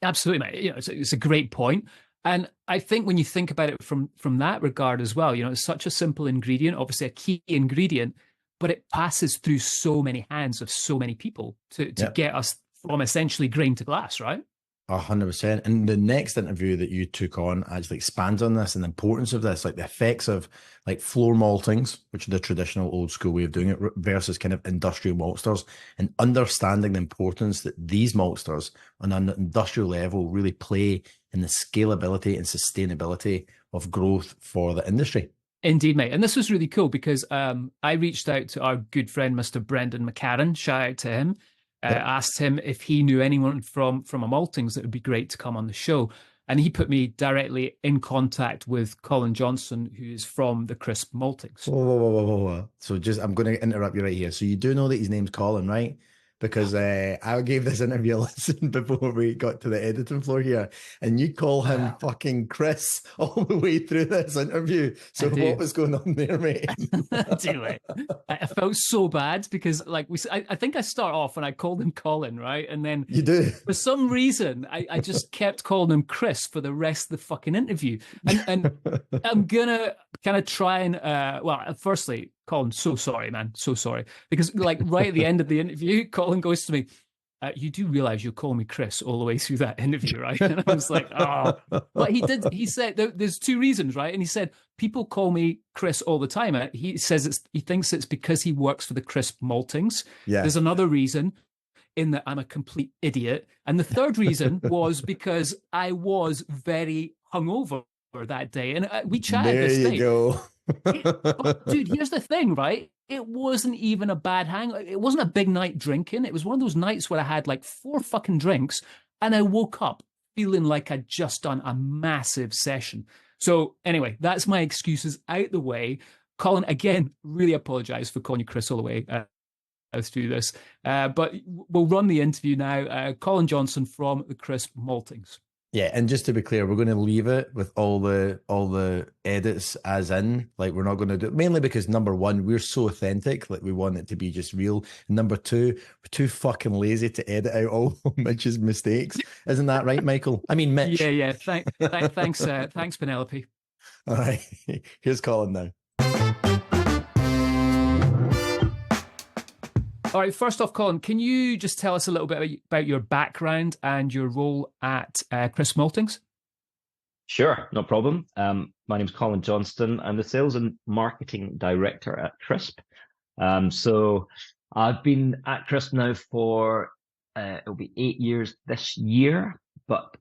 [SPEAKER 1] Absolutely, mate. It's a great point. And I think when you think about it from that regard as well, it's such a simple ingredient, obviously a key ingredient, but it passes through so many hands of so many people to get us from essentially grain to glass, right?
[SPEAKER 2] 100%. And the next interview that you took on actually expands on this and the importance of this, the effects of floor maltings, which are the traditional old school way of doing it, versus kind of industrial maltsters, and understanding the importance that these maltsters on an industrial level really play in the scalability and sustainability of growth for the industry.
[SPEAKER 1] Indeed, mate. And this was really cool because I reached out to our good friend, Mr. Brendan McCarran, shout out to him. Asked him if he knew anyone from a maltings that would be great to come on the show. And he put me directly in contact with Colin Johnston, who is from the Crisp Maltings.
[SPEAKER 2] Whoa. So I'm going to interrupt you right here. So you do know that his name's Colin, right? Because I gave this interview a listen before we got to the editing floor here, and you call him fucking Chris all the way through this interview. So what was going on there, mate?
[SPEAKER 1] I do it. I felt so bad because, I think I start off and I called him Colin, right? And then
[SPEAKER 2] you do.
[SPEAKER 1] For some reason, I just kept calling him Chris for the rest of the fucking interview. And I'm gonna kind of try and firstly, Colin, so sorry, man, so sorry. Because like right at the end of the interview, Colin goes to me, you do realize you're calling me Chris all the way through that interview, right? And I was like, oh, but he said there's two reasons, right? And he said, people call me Chris all the time. He says he thinks it's because he works for the Crisp Maltings.
[SPEAKER 2] Yeah.
[SPEAKER 1] There's another reason in that I'm a complete idiot. And the third reason was because I was very hungover that day. And we chatted
[SPEAKER 2] there
[SPEAKER 1] this
[SPEAKER 2] you
[SPEAKER 1] day.
[SPEAKER 2] go.
[SPEAKER 1] But, dude, here's the thing, right? It wasn't even a bad hang. It wasn't a big night drinking. It was one of those nights where I had like 4 fucking drinks and I woke up feeling like I'd just done a massive session. So anyway, that's my excuses out the way. Colin, again, really apologize for calling you Chris all the way through this. But we'll run the interview now. Colin Johnston from the Crisp Maltings.
[SPEAKER 2] Yeah, and just to be clear, we're going to leave it with all the edits as in. Like, we're not going to do it, mainly because number one, we're so authentic, like we want it to be just real. And number two, we're too fucking lazy to edit out all Mitch's mistakes. Isn't that right, Michael? I mean, Mitch.
[SPEAKER 1] Yeah. Thanks, Penelope.
[SPEAKER 2] All right, here's Colin now.
[SPEAKER 1] All right, first off, Colin, can you just tell us a little bit about your background and your role at Crisp Maltings?
[SPEAKER 4] Sure, no problem. My name's Colin Johnston. I'm the Sales and Marketing Director at Crisp. So I've been at Crisp now for, it'll be 8 years this year, but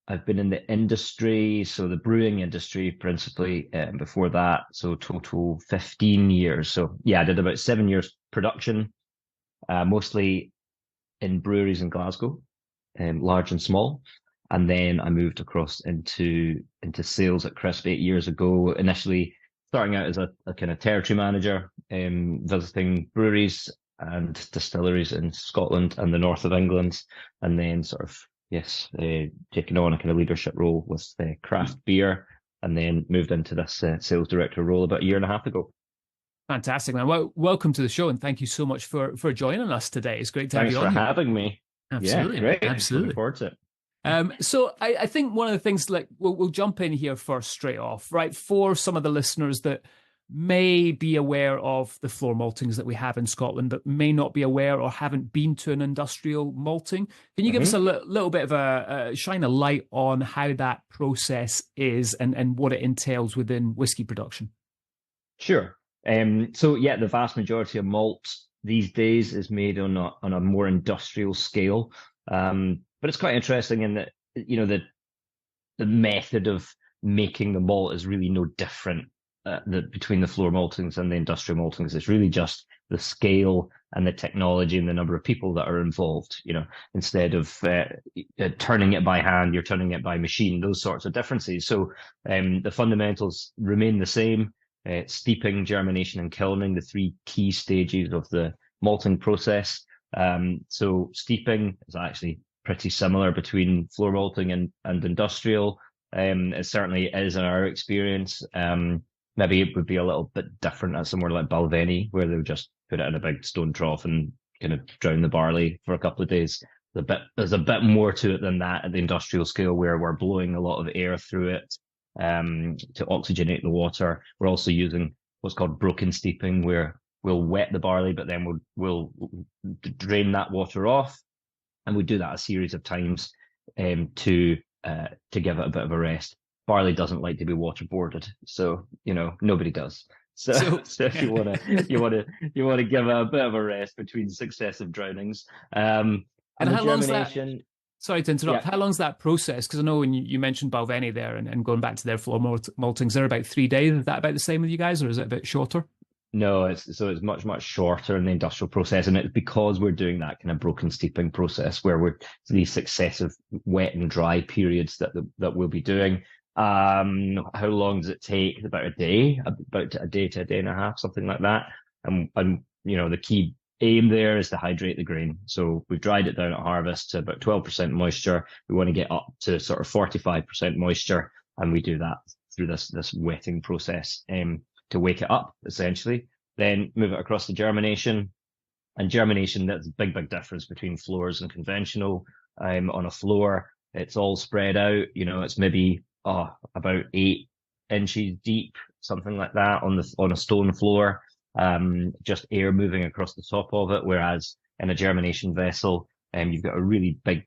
[SPEAKER 4] I've been in the industry, so the brewing industry principally, before that, so total 15 years. So yeah, I did about 7 years production, mostly in breweries in Glasgow, large and small. And then I moved across into sales at Crisp 8 years ago, initially starting out as a kind of territory manager, visiting breweries and distilleries in Scotland and the north of England, and then sort of, taking on a kind of leadership role with craft beer, and then moved into this sales director role about a year and a half ago.
[SPEAKER 1] Fantastic, man. Well, welcome to the show, and thank you so much for joining us today. It's great to have you on.
[SPEAKER 4] Thanks for having me.
[SPEAKER 1] Absolutely,
[SPEAKER 4] yeah, great.
[SPEAKER 1] Absolutely.
[SPEAKER 4] Looking forward to it.
[SPEAKER 1] So I think one of the things, like, we'll jump in here first straight off, right? For some of the listeners that may be aware of the floor maltings that we have in Scotland, but may not be aware or haven't been to an industrial malting, can you give us a little bit of shine a light on how that process is and what it entails within whiskey production?
[SPEAKER 4] Sure. So yeah, the vast majority of malt these days is made on a more industrial scale. But it's quite interesting in that, the method of making the malt is really no different between the floor maltings and the industrial maltings. It's really just the scale and the technology and the number of people that are involved. Instead of turning it by hand, you're turning it by machine, those sorts of differences. So the fundamentals remain the same. Steeping, germination, and kilning, the 3 key stages of the malting process. So steeping is actually pretty similar between floor malting and industrial. It certainly is in our experience. Maybe it would be a little bit different at somewhere like Balvenie, where they would just put it in a big stone trough and kind of drown the barley for a couple of days. There's a bit more to it than that at the industrial scale, where we're blowing a lot of air through it to oxygenate the water. We're also using what's called broken steeping, where we'll wet the barley, but then we'll drain that water off. And we do that a series of times to give it a bit of a rest. Barley doesn't like to be waterboarded, so nobody does. So if you want to give it a bit of a rest between successive drownings. And how long's that?
[SPEAKER 1] Sorry to interrupt. Yeah. How long's that process? Because I know when you mentioned Balvenie there and going back to their floor maltings, they're about 3 days. Is that about the same with you guys, or is it a bit shorter?
[SPEAKER 4] No, it's much, much shorter in the industrial process. And it's because we're doing that kind of broken steeping process where we're these successive wet and dry periods that we'll be doing. How long does it take? About a day to a day and a half, something like that. And the key aim there is to hydrate the grain. So we've dried it down at harvest to about 12% moisture. We want to get up to sort of 45% moisture. And we do that through this wetting process. To wake it up, essentially, then move it across to germination. And germination, that's a big, big difference between floors and conventional. On a floor, it's all spread out. It's maybe about 8 inches deep, something like that, on a stone floor. just air moving across the top of it. Whereas in a germination vessel, you've got a really big,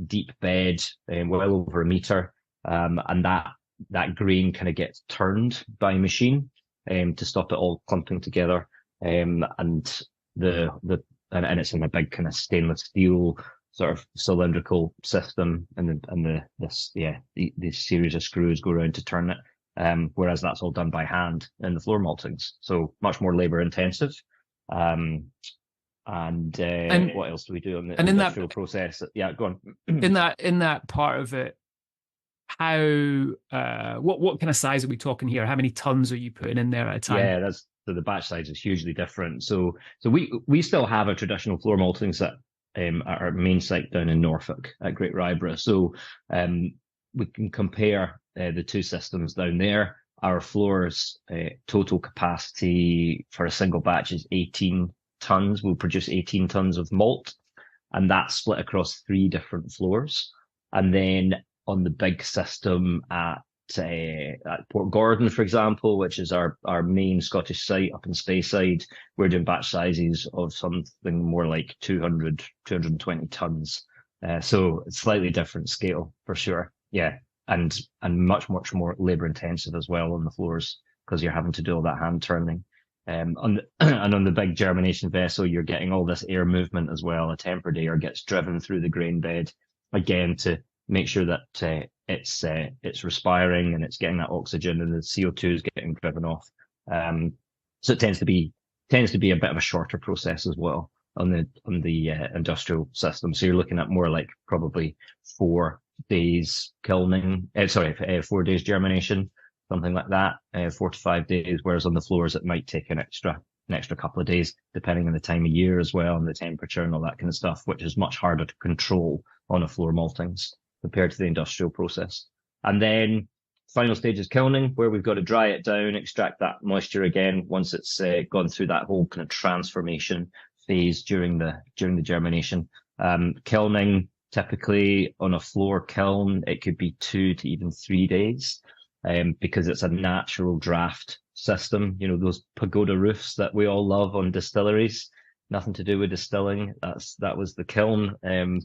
[SPEAKER 4] deep bed, well over a meter, and that grain kind of gets turned by machine to stop it all clumping together, and it's in a big kind of stainless steel sort of cylindrical system, and the series of screws go around to turn it. Whereas that's all done by hand in the floor maltings, so much more labor intensive. And what else do we do on the industrial process? Yeah, go on.
[SPEAKER 1] in that part of it, how what kind of size are we talking here? How many tons are you putting in there at a time?
[SPEAKER 4] Yeah, so the batch size is hugely different. So we still have a traditional floor maltings at our main site down in Norfolk at Great Ryborough. So we can compare the two systems down there. Our floors total capacity for a single batch is 18 tons. We'll produce 18 tons of malt, and that's split across 3 different floors. And then on the big system at Port Gordon, for example, which is our main Scottish site up in Speyside, we're doing batch sizes of something more like 200, 220 tons. So it's slightly different scale for sure. Yeah. And much more labor intensive as well on the floors, because you're having to do all that hand turning. And on the big germination vessel, you're getting all this air movement as well. A tempered air gets driven through the grain bed, again, to make sure that it's respiring and it's getting that oxygen, and the CO2 is getting driven off. So it tends to be a bit of a shorter process as well on the industrial system. So you're looking at more like probably 4 days kilning, 4 days germination, something like that, 4 to 5 days. Whereas on the floors, it might take an extra couple of days, depending on the time of year as well, and the temperature and all that kind of stuff, which is much harder to control on a floor maltings compared to the industrial process. And then final stage is kilning, where we've got to dry it down, extract that moisture again once it's gone through that whole kind of transformation phase during the germination. Kilning, typically on a floor kiln, it could be 2 to even 3 days, because it's a natural draft system. You know, those pagoda roofs that we all love on distilleries, nothing to do with distilling. That was the kiln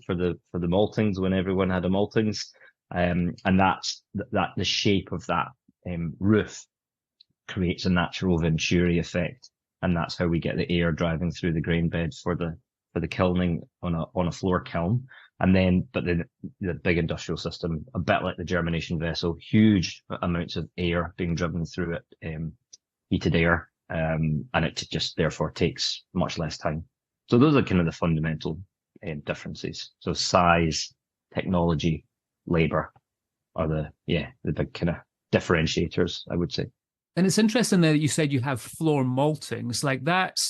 [SPEAKER 4] for the maltings when everyone had a maltings, and that's the shape of that roof creates a natural venturi effect, and that's how we get the air driving through the grain bed for the kilning on a floor kiln. And then, but the big industrial system, a bit like the germination vessel, huge amounts of air being driven through it, heated air. And it just therefore takes much less time. So those are kind of the fundamental differences. So size, technology, labor are the big kind of differentiators, I would say.
[SPEAKER 1] And it's interesting that you said you have floor maltings. Like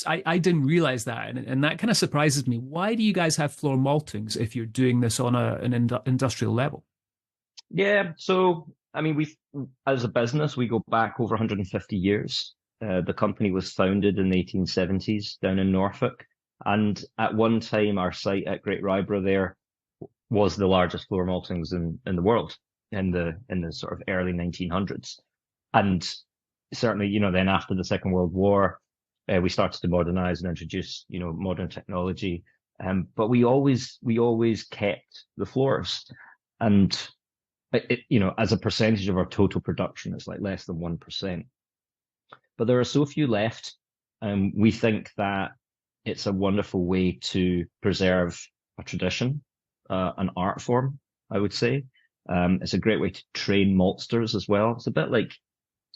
[SPEAKER 1] I didn't realize that. And that kind of surprises me. Why do you guys have floor maltings if you're doing this on an industrial level? Yeah.
[SPEAKER 4] So, I mean, as a business, we go back over 150 years. The company was founded in the 1870s down in Norfolk. And at one time, our site at Great Ryborough there was the largest floor maltings in the world in the sort of early 1900s. And certainly, then after the Second World War, we started to modernize and introduce, modern technology. But we always kept the floors. And, as a percentage of our total production, it's like less than 1%. But there are so few left. We think that it's a wonderful way to preserve a tradition, an art form, I would say. It's a great way to train maltsters as well. It's a bit like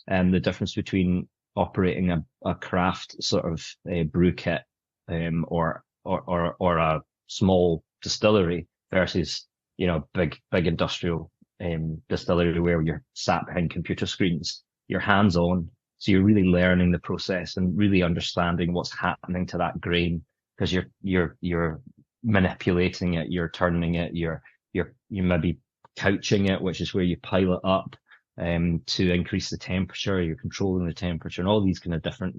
[SPEAKER 4] the difference between operating a craft sort of brew kit or a small distillery versus big industrial distillery where you're sat behind computer screens. You're hands on. So you're really learning the process and really understanding what's happening to that grain, because you're manipulating it, you're turning it, you maybe couching it, which is where you pile it up to increase the temperature. You're controlling the temperature and all these kind of different,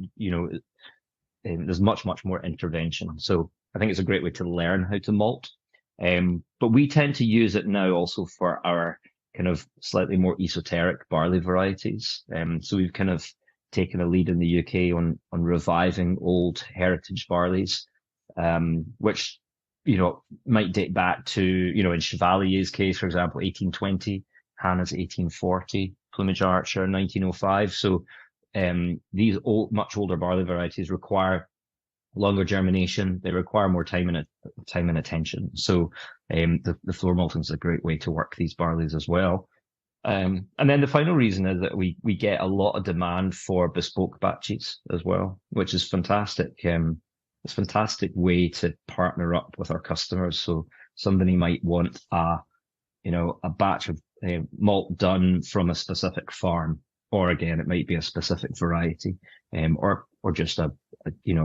[SPEAKER 4] there's much more intervention. So I think it's a great way to learn how to malt. But we tend to use it now also for our kind of slightly more esoteric barley varieties. So we've kind of taken a lead in the UK on reviving old heritage barleys, which, might date back to, in Chevalier's case, for example, 1820, Hannah's 1840, Plumage Archer 1905. So these much older barley varieties require longer germination. They require more time and attention. So the floor malting is a great way to work these barleys as well. And then the final reason is that we get a lot of demand for bespoke batches as well, which is fantastic. It's a fantastic way to partner up with our customers. So somebody might want a batch of malt done from a specific farm, or again, it might be a specific variety, or just a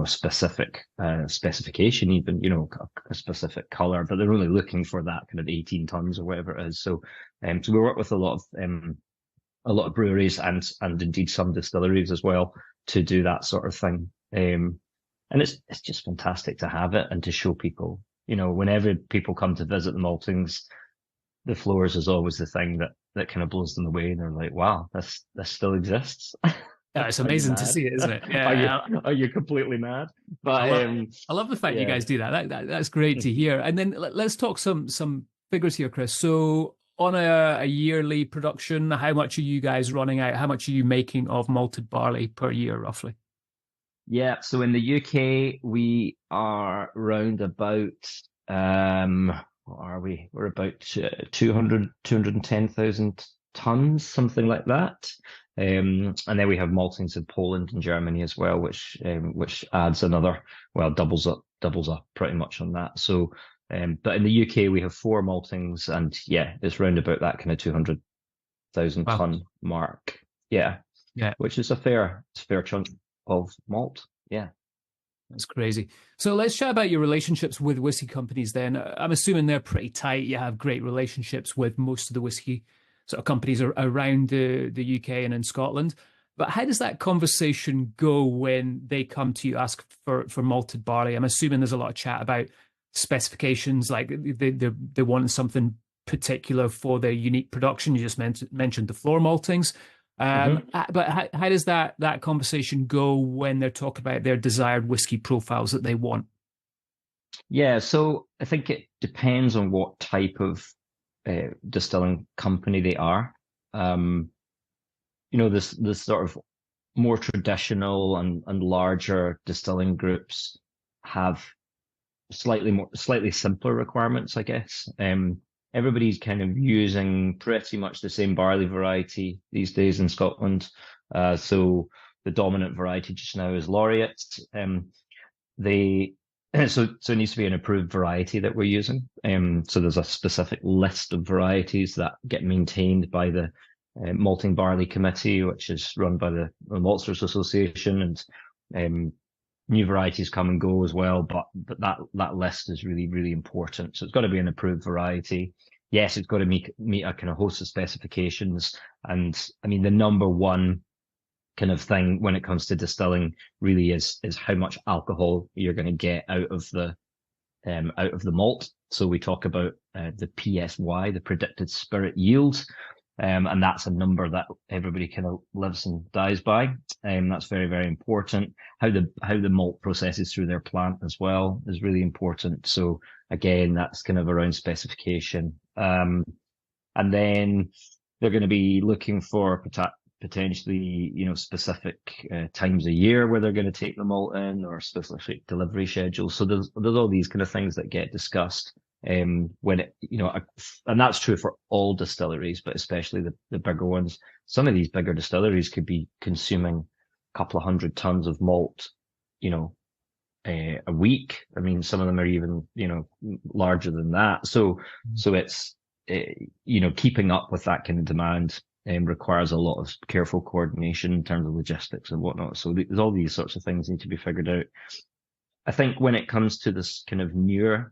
[SPEAKER 4] specific specification, even, a specific color, but they're only looking for that kind of 18 tons or whatever it is. So we work with a lot of breweries and indeed some distilleries as well to do that sort of thing. And it's just fantastic to have it and to show people, whenever people come to visit the maltings, the floors is always the thing that kind of blows them away. And they're like, wow, this still exists.
[SPEAKER 1] Yeah, it's amazing to see it, isn't it?
[SPEAKER 4] Yeah. Are you completely mad? But
[SPEAKER 1] I love the fact you guys do that. That's great to hear. And then let's talk some figures here, Chris. So on a yearly production, how much are you guys running out? How much are you making of malted barley per year, roughly?
[SPEAKER 4] Yeah, so in the UK, we are round about, what are we? We're about 210,000 tons, something like that. And then we have maltings in Poland and Germany as well, which adds another, doubles up pretty much on that. So, but in the UK, we have 4 maltings, and it's round about that kind of 200,000 ton mark. Yeah, which is a fair chunk of malt. Yeah.
[SPEAKER 1] That's crazy. So let's chat about your relationships with whiskey companies then. I'm assuming they're pretty tight. You have great relationships with most of the whiskey sort of companies around the UK and in Scotland. But how does that conversation go when they come to you, ask for malted barley? I'm assuming there's a lot of chat about specifications, like they want something particular for their unique production. You just mentioned the floor maltings. But how does that conversation go when they're talking about their desired whiskey profiles that they want?
[SPEAKER 4] Yeah, so I think it depends on what type of distilling company they are. This sort of more traditional and larger distilling groups have slightly simpler requirements, I guess. Everybody's kind of using pretty much the same barley variety these days in Scotland. So the dominant variety just now is Laureate. So it needs to be an approved variety that we're using. So there's a specific list of varieties that get maintained by the Malting Barley Committee, which is run by the Maltsters Association, and new varieties come and go as well, but that list is really, really important. So it's got to be an approved variety. Yes, it's got to meet a kind of host of specifications. And I mean, the number one kind of thing when it comes to distilling really is how much alcohol you're going to get out of the malt. So we talk about the PSY, the predicted spirit yield. And that's a number that everybody kind of lives and dies by. That's very, very important. How the malt processes through their plant as well is really important. So again, that's kind of around specification. And then they're going to be looking for potentially, specific times a year where they're going to take the malt in, or specific delivery schedules. So there's all these kind of things that get discussed. When it, and that's true for all distilleries, but especially the bigger ones. Some of these bigger distilleries could be consuming a couple of 100 tons of malt, a week. I mean, some of them are even, larger than that. So it's, keeping up with that kind of demand requires a lot of careful coordination in terms of logistics and whatnot. So there's all these sorts of things need to be figured out. I think when it comes to this kind of newer,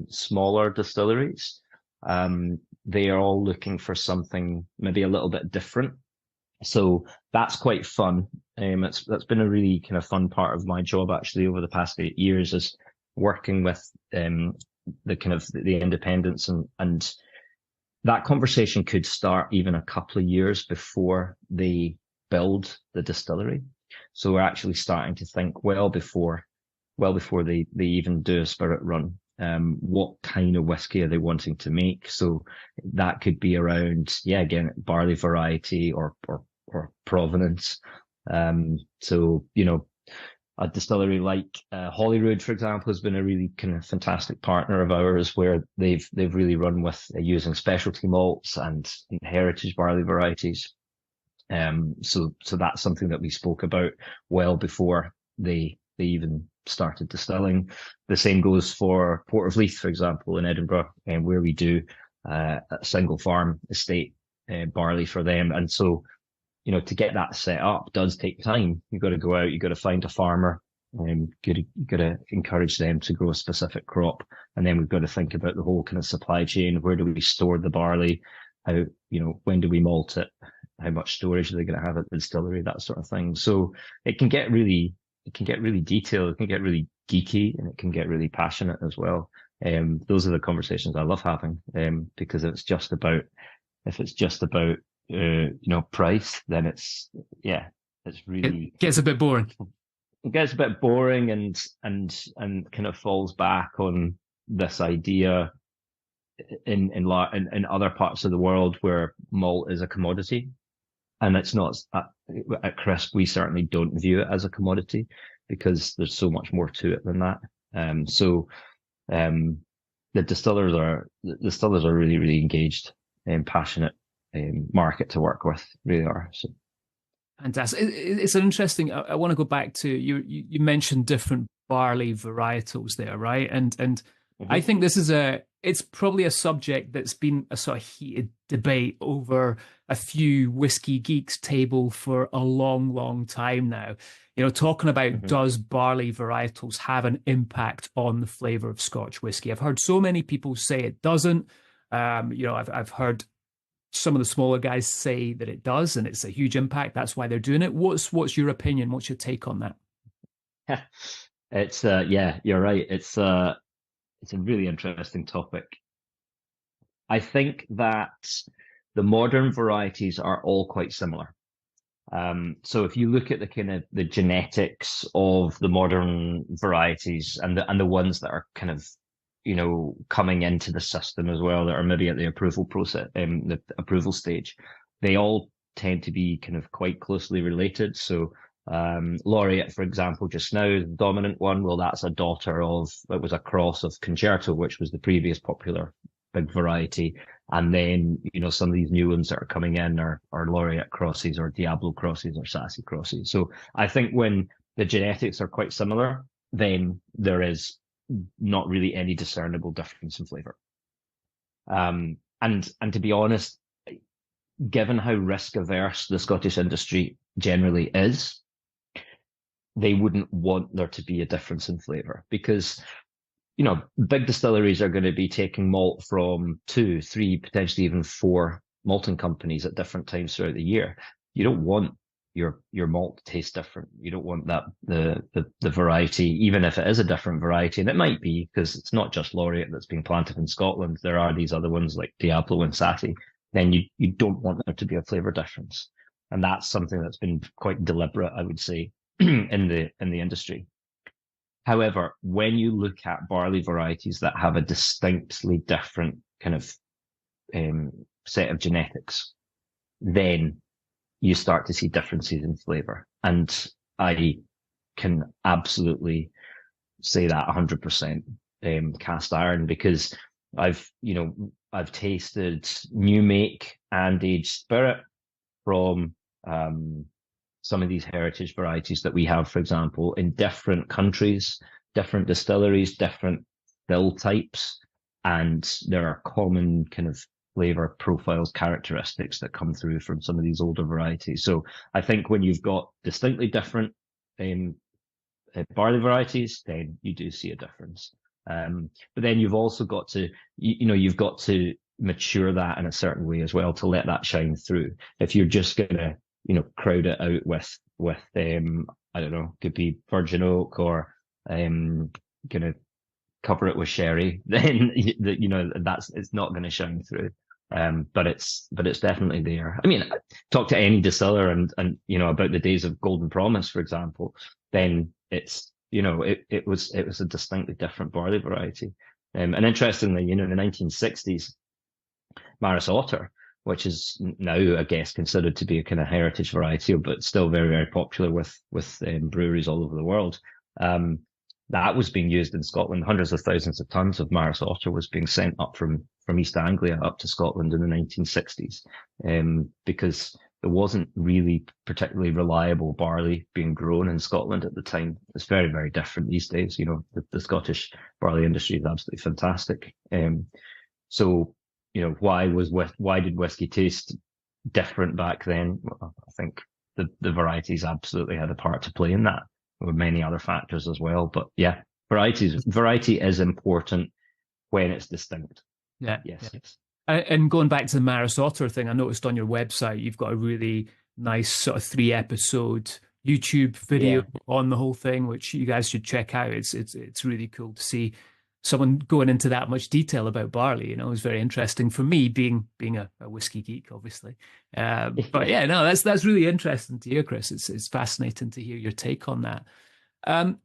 [SPEAKER 4] smaller distilleries, they are all looking for something maybe a little bit different. So that's quite fun. That's been a really kind of fun part of my job actually over the past 8 years, is working with the kind of the independents, and that conversation could start even a couple of years before they build the distillery. So we're actually starting to think well before they even do a spirit run. What kind of whiskey are they wanting to make? So that could be around, again, barley variety or provenance. So, a distillery like Holyrood, for example, has been a really kind of fantastic partner of ours, where they've really run with using specialty malts and heritage barley varieties. So that's something that we spoke about well before they even started distilling. The same goes for Portofleet, for example, in Edinburgh, where we do a single farm estate barley for them. And so, to get that set up does take time. You've got to go out, you've got to find a farmer, you've got to encourage them to grow a specific crop. And then we've got to think about the whole kind of supply chain. Where do we store the barley? How, when do we malt it? How much storage are they going to have at the distillery? That sort of thing. So it can get really detailed, it can get really geeky, and it can get really passionate as well. Those are the conversations I love having, because if it's just about price, then it's really,
[SPEAKER 1] it gets a bit boring.
[SPEAKER 4] It gets a bit boring and kind of falls back on this idea in other parts of the world where malt is a commodity. And it's not. At Crisp, we certainly don't view it as a commodity, because there's so much more to it than that. The distillers are really, really engaged and passionate market to work with, really are. So.
[SPEAKER 1] Fantastic. It's an interesting. I want to go back to you mentioned different barley varietals there, right? And I think this is it's probably a subject that's been a sort of heated debate over a few whiskey geeks table for a long, long time now. Talking about does barley varietals have an impact on the flavor of Scotch whiskey? I've heard so many people say it doesn't. I've heard some of the smaller guys say that it does, and it's a huge impact. That's why they're doing it. What's your opinion? What's your take on that?
[SPEAKER 4] It's you're right. It's a really interesting topic. I think that the modern varieties are all quite similar. So if you look at the kind of the genetics of the modern varieties and the ones that are kind of, coming into the system as well, that are maybe at the approval process, the approval stage, they all tend to be kind of quite closely related. So Laureate, for example, just now, the dominant one, well, that's a daughter of, it was a cross of Concerto, which was the previous popular big variety. And then, some of these new ones that are coming in are Laureate crosses or Diablo crosses or Sassy crosses. So I think when the genetics are quite similar, then there is not really any discernible difference in flavor. And to be honest, given how risk averse the Scottish industry generally is, they wouldn't want there to be a difference in flavor, because big distilleries are going to be taking malt from 2, 3, potentially even 4 malting companies at different times throughout the year. You don't want your malt to taste different. You don't want that the variety, even if it is a different variety, and it might be, because it's not just Laureate that's being planted in Scotland. There are these other ones like Diablo and Sassy. Then you don't want there to be a flavor difference, and that's something that's been quite deliberate, I would say, in the industry. However, when you look at barley varieties that have a distinctly different kind of set of genetics, then you start to see differences in flavor. And I can absolutely say that 100% cast iron, because I've tasted new make and aged spirit from some of these heritage varieties that we have, for example, in different countries, different distilleries, different still types, and there are common kind of flavor profiles, characteristics that come through from some of these older varieties. So I think when you've got distinctly different barley varieties, then you do see a difference. But then you've also got to, you've got to mature that in a certain way as well to let that shine through. If you're just going to crowd it out with I don't know, could be virgin oak or gonna cover it with sherry, then it's not going to shine through. But it's definitely there. I mean, talk to any distiller and about the days of Golden Promise, for example, then it's it was a distinctly different barley variety. And interestingly, in the 1960s, Maris Otter, which is now, I guess, considered to be a kind of heritage variety, but still very, very popular with breweries all over the world. That was being used in Scotland. Hundreds of thousands of tons of Maris Otter was being sent up from East Anglia up to Scotland in the 1960s, because there wasn't really particularly reliable barley being grown in Scotland at the time. It's very, very different these days. The Scottish barley industry is absolutely fantastic. So, why did whiskey taste different back then? Well, I think the varieties absolutely had a part to play in that. There were many other factors as well, but yeah, variety is important when it's distinct.
[SPEAKER 1] Yeah.
[SPEAKER 4] Yes.
[SPEAKER 1] Yeah. And going back to the Maris Otter thing, I noticed on your website you've got a really nice sort of 3-episode YouTube video on the whole thing, which you guys should check out. It's really cool to see someone going into that much detail about barley. It was very interesting for me, being a whiskey geek, obviously. But yeah, no, that's really interesting to hear, Chris. It's fascinating to hear your take on that.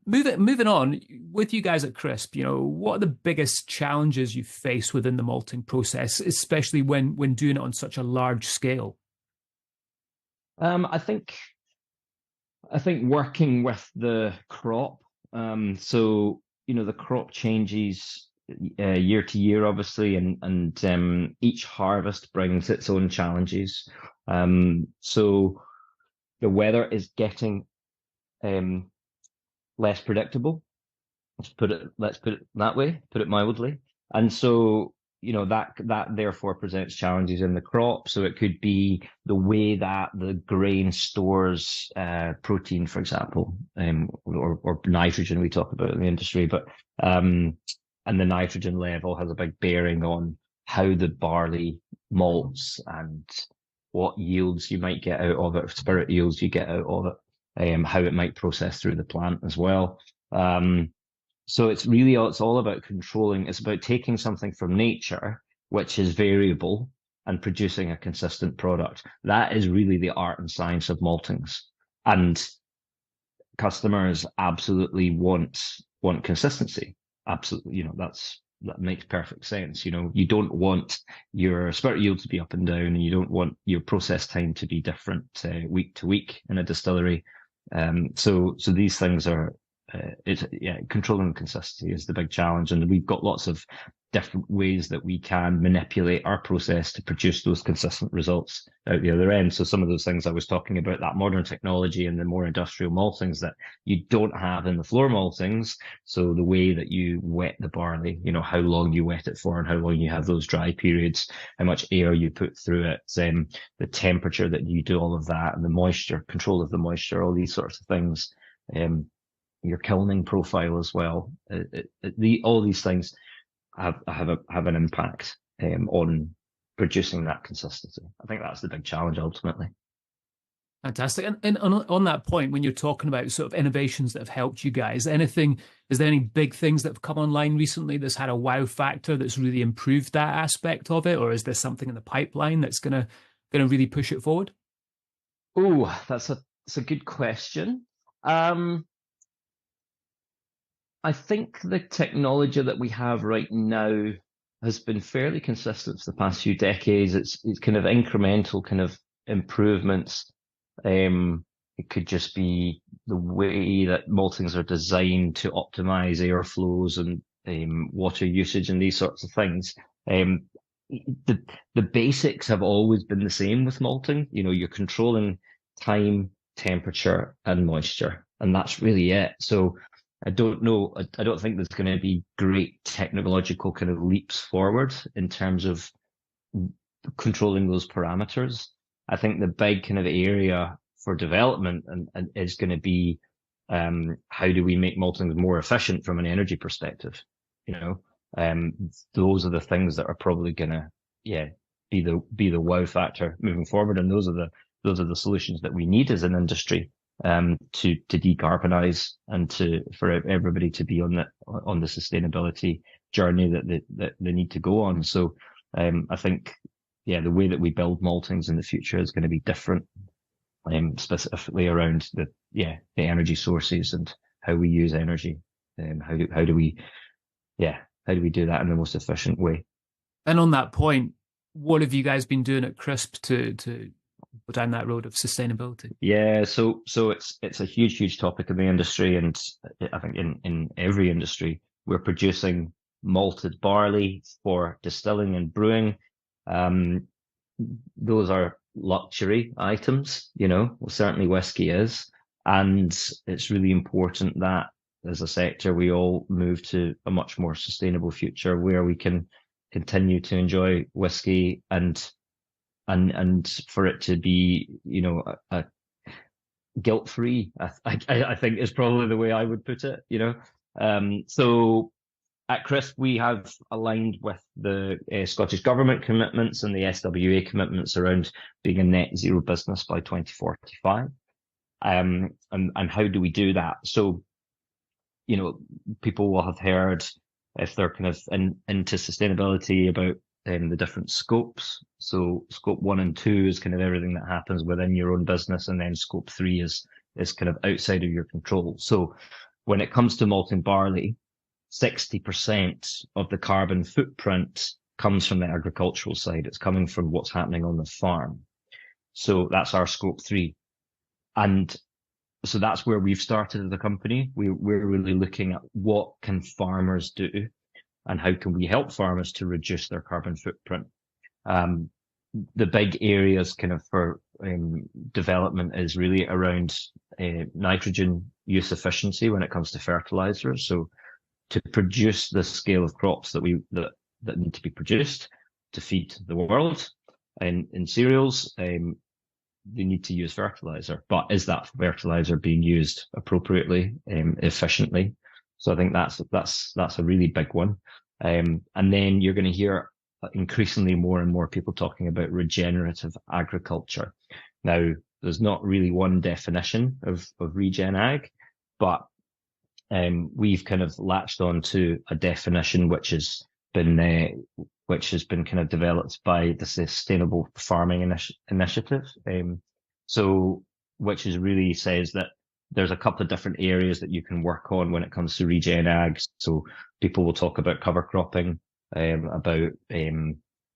[SPEAKER 1] Moving on with you guys at Crisp, what are the biggest challenges you face within the malting process, especially when doing it on such a large scale?
[SPEAKER 4] I think working with the crop. So the crop changes year to year, obviously, and each harvest brings its own challenges. So the weather is getting less predictable. Let's put it that way, put it mildly. And so, that therefore presents challenges in the crop. So it could be the way that the grain stores protein, for example, or nitrogen we talk about in the industry, but and the nitrogen level has a big bearing on how the barley malts and what yields you might get out of it, spirit yields you get out of it. How it might process through the plant as well. So it's all about controlling. It's about taking something from nature, which is variable, and producing a consistent product. That is really the art and science of maltings. And customers absolutely want consistency. Absolutely, that makes perfect sense. You don't want your spirit yield to be up and down, and you don't want your process time to be different week to week in a distillery. So these things are, controlling consistency is the big challenge, and we've got lots of different ways that we can manipulate our process to produce those consistent results out the other end. So some of those things I was talking about, that modern technology and the more industrial maltings that you don't have in the floor maltings. So the way that you wet the barley, how long you wet it for and how long you have those dry periods, how much air you put through it, the temperature that you do all of that, and the moisture, control of the moisture, all these sorts of things, your kilning profile as well. All these things have an impact on producing that consistency. I think that's the big challenge ultimately.
[SPEAKER 1] Fantastic. And on that point, when you're talking about sort of innovations that have helped you guys, is there any big things that have come online recently that's had a wow factor that's really improved that aspect of it? Or is there something in the pipeline that's gonna really push it forward?
[SPEAKER 4] Oh, that's a good question. I think the technology that we have right now has been fairly consistent for the past few decades. It's kind of incremental kind of improvements. It could just be the way that maltings are designed to optimize airflows and water usage and these sorts of things. The basics have always been the same with malting. You're controlling time, temperature, and moisture, and that's really it. So I don't know. I don't think there's going to be great technological kind of leaps forward in terms of controlling those parameters. I think the big kind of area for development and is going to be how do we make maltings more efficient from an energy perspective? Those are the things that are probably going to be the wow factor moving forward, and those are the solutions that we need as an industry. To decarbonize and for everybody to be on the sustainability journey that they need to go on. So I think the way that we build maltings in the future is going to be different, specifically around the energy sources and how we use energy, and how do we do that in the most efficient way.
[SPEAKER 1] And on that point, what have you guys been doing at Crisp to go down that road of sustainability?
[SPEAKER 4] Yeah, so it's a huge topic in the industry, and I think in every industry. We're producing malted barley for distilling and brewing. Those are luxury items, well, certainly whiskey is, and it's really important that as a sector we all move to a much more sustainable future where we can continue to enjoy whiskey and for it to be, a guilt-free, I think is probably the way I would put it, So at Crisp, we have aligned with the Scottish Government commitments and the SWA commitments around being a net zero business by 2045. And how do we do that? So, people will have heard, if they're kind of into sustainability, about the different scopes. So scope 1 and 2 is kind of everything that happens within your own business, and then scope 3 is kind of outside of your control. So when it comes to malting barley, 60% of the carbon footprint comes from the agricultural side. It's coming from what's happening on the farm. So that's our scope 3. And so that's where we've started as a company. We're really looking at what can farmers do and how can we help farmers to reduce their carbon footprint. The big areas kind of for development is really around nitrogen use efficiency when it comes to fertilizers. So to produce the scale of crops that need to be produced to feed the world and in cereals, they need to use fertilizer. But is that fertilizer being used appropriately, efficiently? So I think that's a really big one. And then you're going to hear increasingly more and more people talking about regenerative agriculture. Now, there's not really one definition of regen ag, but we've kind of latched on to a definition which has been kind of developed by the Sustainable Farming Initiative. So which is really says that there's a couple of different areas that you can work on when it comes to regen ag. So people will talk about cover cropping, about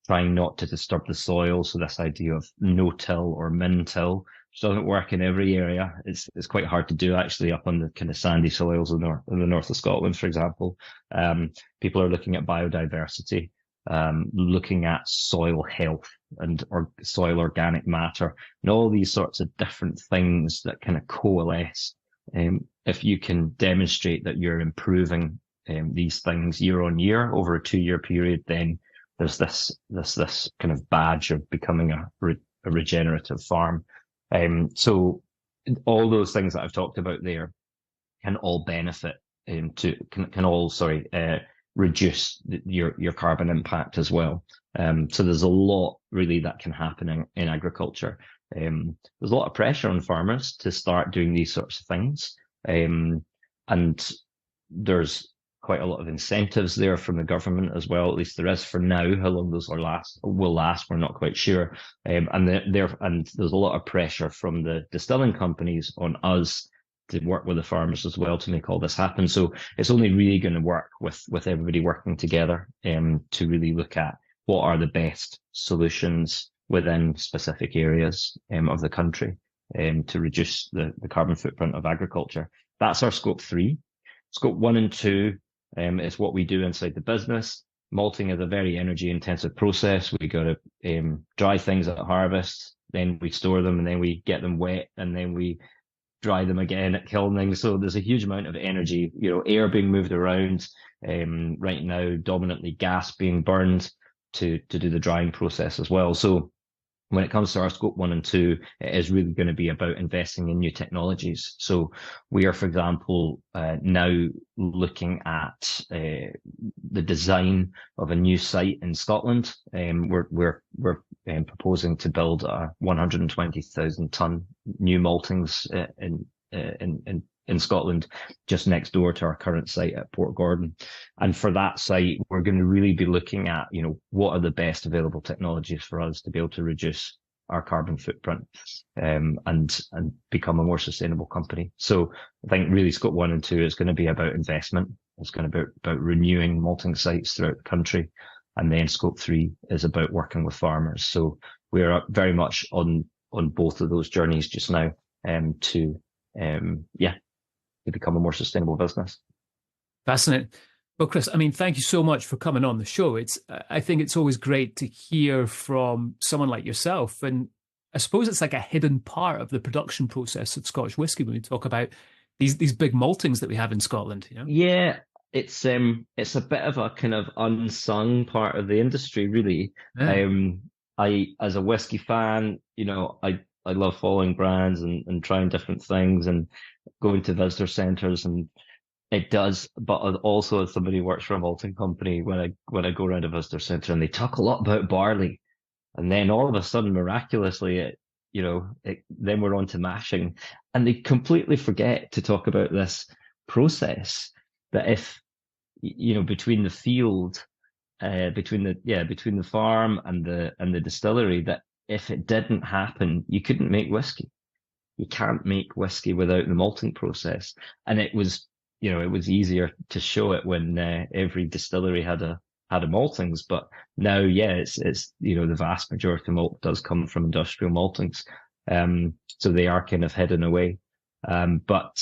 [SPEAKER 4] trying not to disturb the soil. So this idea of no-till or min-till, which doesn't work in every area. It's quite hard to do actually up on the kind of sandy soils in the north of Scotland, for example. People are looking at biodiversity, looking at soil health or soil organic matter, and all these sorts of different things that kind of coalesce. If you can demonstrate that you're improving these things year on year over a 2-year period, then there's this kind of badge of becoming a regenerative farm. So all those things that I've talked about there can all benefit reduce your carbon impact as well. So there's a lot really that can happen in agriculture. There's a lot of pressure on farmers to start doing these sorts of things. And there's quite a lot of incentives there from the government as well. At least there is for now. How long those will last, we're not quite sure. And there's a lot of pressure from the distilling companies on us to work with the farmers as well to make all this happen. So it's only really going to work with everybody working together to really look at what are the best solutions within specific areas of the country to reduce the carbon footprint of agriculture. That's our scope 3. Scope 1 and 2 is what we do inside the business. Malting is a very energy intensive process. We got to dry things at harvest, then we store them, and then we get them wet, and then we dry them again at kilning. So there's a huge amount of energy, air being moved around, right now dominantly gas being burned to do the drying process as well. So when it comes to our scope 1 and 2, it is really going to be about investing in new technologies. So we are, for example, now looking at the design of a new site in Scotland. We're proposing to build a 120,000 ton new maltings in in Scotland, just next door to our current site at Port Gordon. And for that site, we're going to really be looking at, what are the best available technologies for us to be able to reduce our carbon footprint, and become a more sustainable company. So I think really Scope 1 and 2 is going to be about investment. It's going to be about renewing malting sites throughout the country. And then Scope 3 is about working with farmers. So we're very much on both of those journeys just now, to become a more sustainable business.
[SPEAKER 1] Fascinating. Well, Chris, I mean, thank you so much for coming on the show. I think it's always great to hear from someone like yourself. And I suppose it's like a hidden part of the production process of Scotch whisky when we talk about these big maltings that we have in Scotland.
[SPEAKER 4] Yeah, it's a bit of a kind of unsung part of the industry, really. Yeah. I, as a whiskey fan, I love following brands and trying different things and going to visitor centres, and it does. But also, as somebody who works for a malting company, when I go around a visitor centre and they talk a lot about barley, and then all of a sudden, miraculously, then we're on to mashing, and they completely forget to talk about this process. That if between the field, between the farm and the distillery, that if it didn't happen, you couldn't make whiskey. You can't make whiskey without the malting process. And it was easier to show it when every distillery had a maltings. But now, it's the vast majority of malt does come from industrial maltings. So they are kind of hidden away. But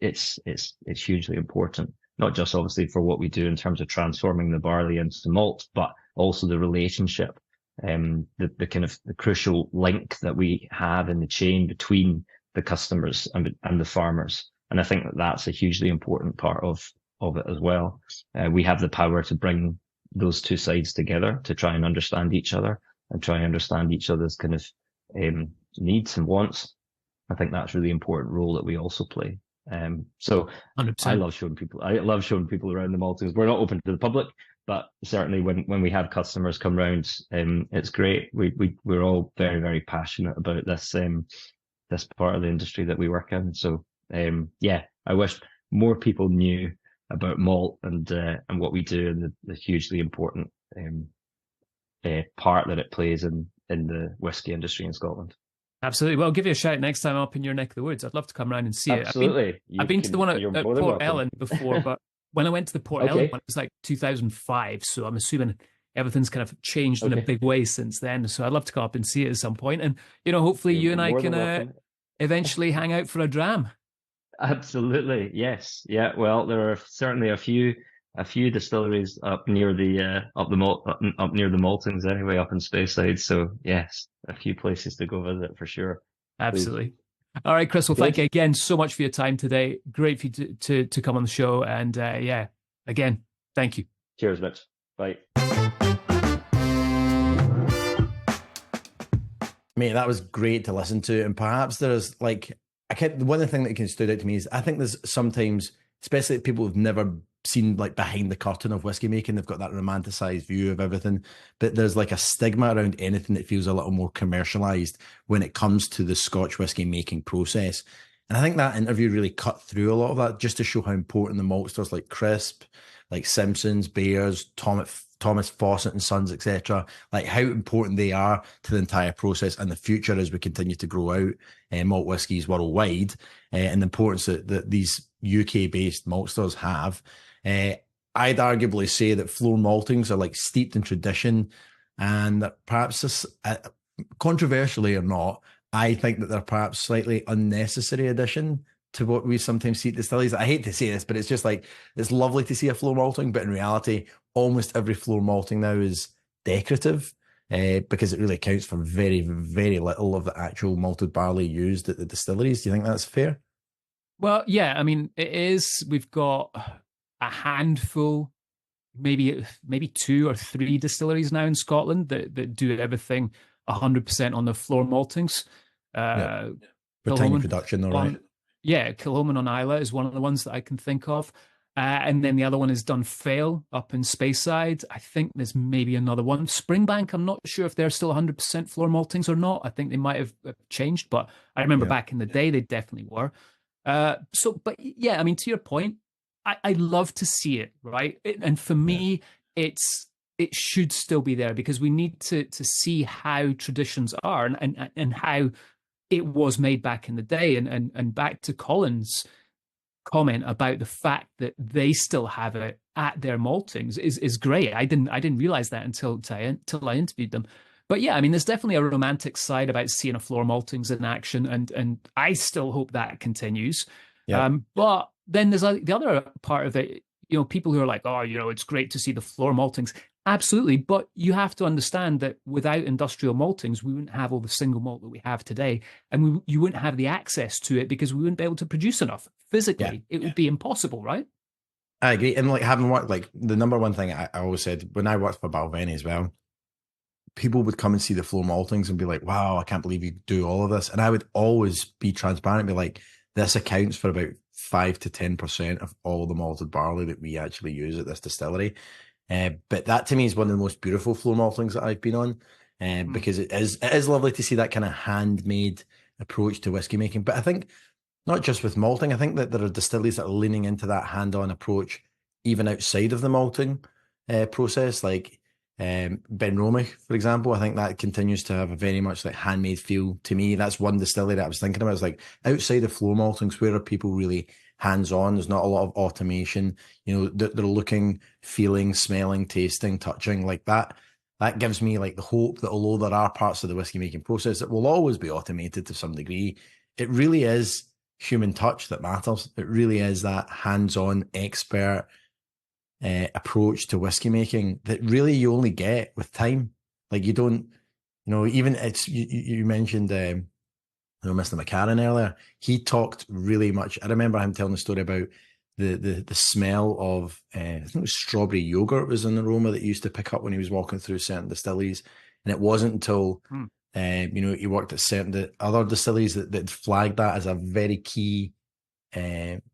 [SPEAKER 4] it's hugely important, not just obviously for what we do in terms of transforming the barley into malt, but also the relationship, the kind of the crucial link that we have in the chain between the customers and the farmers. And I think that's a hugely important part of it as well. We have the power to bring those two sides together to try and understand each other and try and understand each other's kind of needs and wants. I think that's a really important role that we also play. So 100%. I love showing people around the maltings. We're not open to the public, but certainly when we have customers come round, it's great. We're all very, very passionate about this part of the industry that we work in. So I wish more people knew about malt and what we do and the hugely important part that it plays in the whiskey industry in Scotland.
[SPEAKER 1] Absolutely. Well, I'll give you a shout next time I'm up in your neck of the woods. I'd love to come around and see
[SPEAKER 4] Absolutely.
[SPEAKER 1] it. I've been to the one at Port Ellen before, but when I went to the Port Ellen one, it was like 2005. So I'm assuming everything's kind of changed in a big way since then. So I'd love to come up and see it at some point. And, hopefully you and I can eventually hang out for a dram.
[SPEAKER 4] Absolutely. Yes. Yeah. Well, there are certainly a few distilleries up near the maltings anyway, up in Speyside. So yes, a few places to go visit for sure.
[SPEAKER 1] Absolutely. Please. All right, Chris. Well, thank you again so much for your time today. Great for you to come on the show. And again, thank you.
[SPEAKER 4] Cheers, Mitch. Bye.
[SPEAKER 2] Mate, that was great to listen to. And perhaps there's one of the things that can stood out to me is I think there's sometimes, especially people who've never seen behind the curtain of whiskey making, they've got that romanticized view of everything, but there's a stigma around anything that feels a little more commercialized when it comes to the Scotch whiskey making process. And I think that interview really cut through a lot of that, just to show how important the maltsters like Crisp, like Simpsons, Bayers, Thomas Fawcett and Sons, etc., how important they are to the entire process and the future as we continue to grow out malt whiskies worldwide, and the importance that these UK-based maltsters have. I'd arguably say that floor maltings are steeped in tradition, and that perhaps controversially or not, I think that they're perhaps slightly unnecessary addition to what we sometimes see at distilleries. I hate to say this, but it's just it's lovely to see a floor malting, but in reality, almost every floor malting now is decorative, because it really accounts for very, very little of the actual malted barley used at the distilleries. Do you think that's fair?
[SPEAKER 1] Well, yeah, I mean, it is. We've got a handful, maybe 2 or 3 distilleries now in Scotland that do everything 100% on the floor maltings.
[SPEAKER 2] For tiny production, all right.
[SPEAKER 1] Yeah, Kilhoman on Isla is one of the ones that I can think of. And then the other one is Dunfail up in Speyside. I think there's maybe another one. Springbank, I'm not sure if they're still 100% floor maltings or not. I think they might have changed, but I remember back in the day, they definitely were. But yeah, I mean, to your point, I love to see it, right? And for me, it should still be there because we need to see how traditions are and how it was made back in the day. And back to Colin's comment about the fact that they still have it at their maltings is great. I didn't realize that until I interviewed them. But yeah, I mean, there's definitely a romantic side about seeing a floor maltings in action, and I still hope that continues.
[SPEAKER 2] Yeah.
[SPEAKER 1] But then there's the other part of it. People who are like, oh, it's great to see the floor maltings. Absolutely, but you have to understand that without industrial maltings, we wouldn't have all the single malt that we have today, and you wouldn't have the access to it because we wouldn't be able to produce enough physically. It would be impossible, right?
[SPEAKER 2] I agree. And like having worked, like the number one thing I always said when I worked for Balvenie as well, people would come and see the floor maltings and be like, wow, I can't believe you do all of this. And I would always be transparent and be like, this accounts for about 5 to 10% of all the malted barley that we actually use at this distillery. But that to me is one of the most beautiful floor maltings that I've been on, because it is lovely to see that kind of handmade approach to whiskey making. But I think not just with malting, I think that there are distilleries that are leaning into that hand-on approach even outside of the malting process, like Benromach, for example. I think that continues to have a very much like handmade feel to me. That's one distillery that I was thinking about. It's like outside of floor maltings, where are people really hands-on? There's not a lot of automation. They're looking, feeling, smelling, tasting, touching like that. That gives me like the hope that although there are parts of the whiskey making process that will always be automated to some degree, it really is human touch that matters. It really is that hands-on expert approach to whiskey making that really you only get with time. Like you don't, even it's you mentioned Mr. McCarran earlier. He talked really much. I remember him telling the story about the smell of I think it was strawberry yogurt was an aroma that he used to pick up when he was walking through certain distilleries, and it wasn't until he worked at certain other distilleries that flagged that as a very key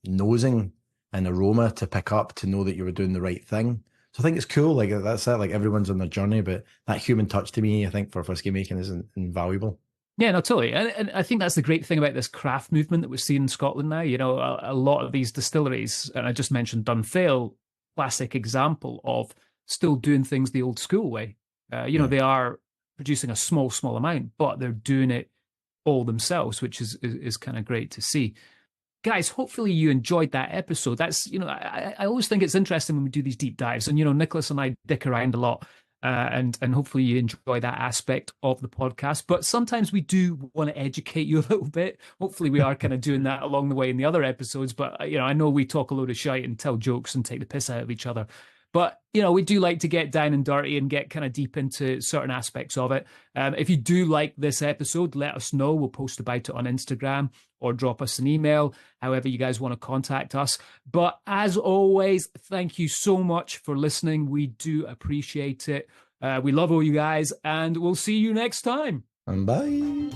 [SPEAKER 2] nosing an aroma to pick up to know that you were doing the right thing. So I think it's cool. Like that's it. Like everyone's on their journey, but that human touch to me, I think for whiskey making is invaluable.
[SPEAKER 1] Yeah, no, totally. And I think that's the great thing about this craft movement that we're seeing in Scotland now. A lot of these distilleries, and I just mentioned Dunfale, classic example of still doing things the old school way. They are producing a small amount, but they're doing it all themselves, which is kind of great to see. Guys, hopefully you enjoyed that episode. That's, I always think it's interesting when we do these deep dives, and, Nicholas and I dick around a lot, and hopefully you enjoy that aspect of the podcast. But sometimes we do want to educate you a little bit. Hopefully we are kind of doing that along the way in the other episodes. But, I know we talk a load of shite and tell jokes and take the piss out of each other. But, we do like to get down and dirty and get kind of deep into certain aspects of it. If you do like this episode, let us know. We'll post about it on Instagram or drop us an email, however you guys want to contact us. But as always, thank you so much for listening. We do appreciate it. We love all you guys, and we'll see you next time.
[SPEAKER 2] And bye.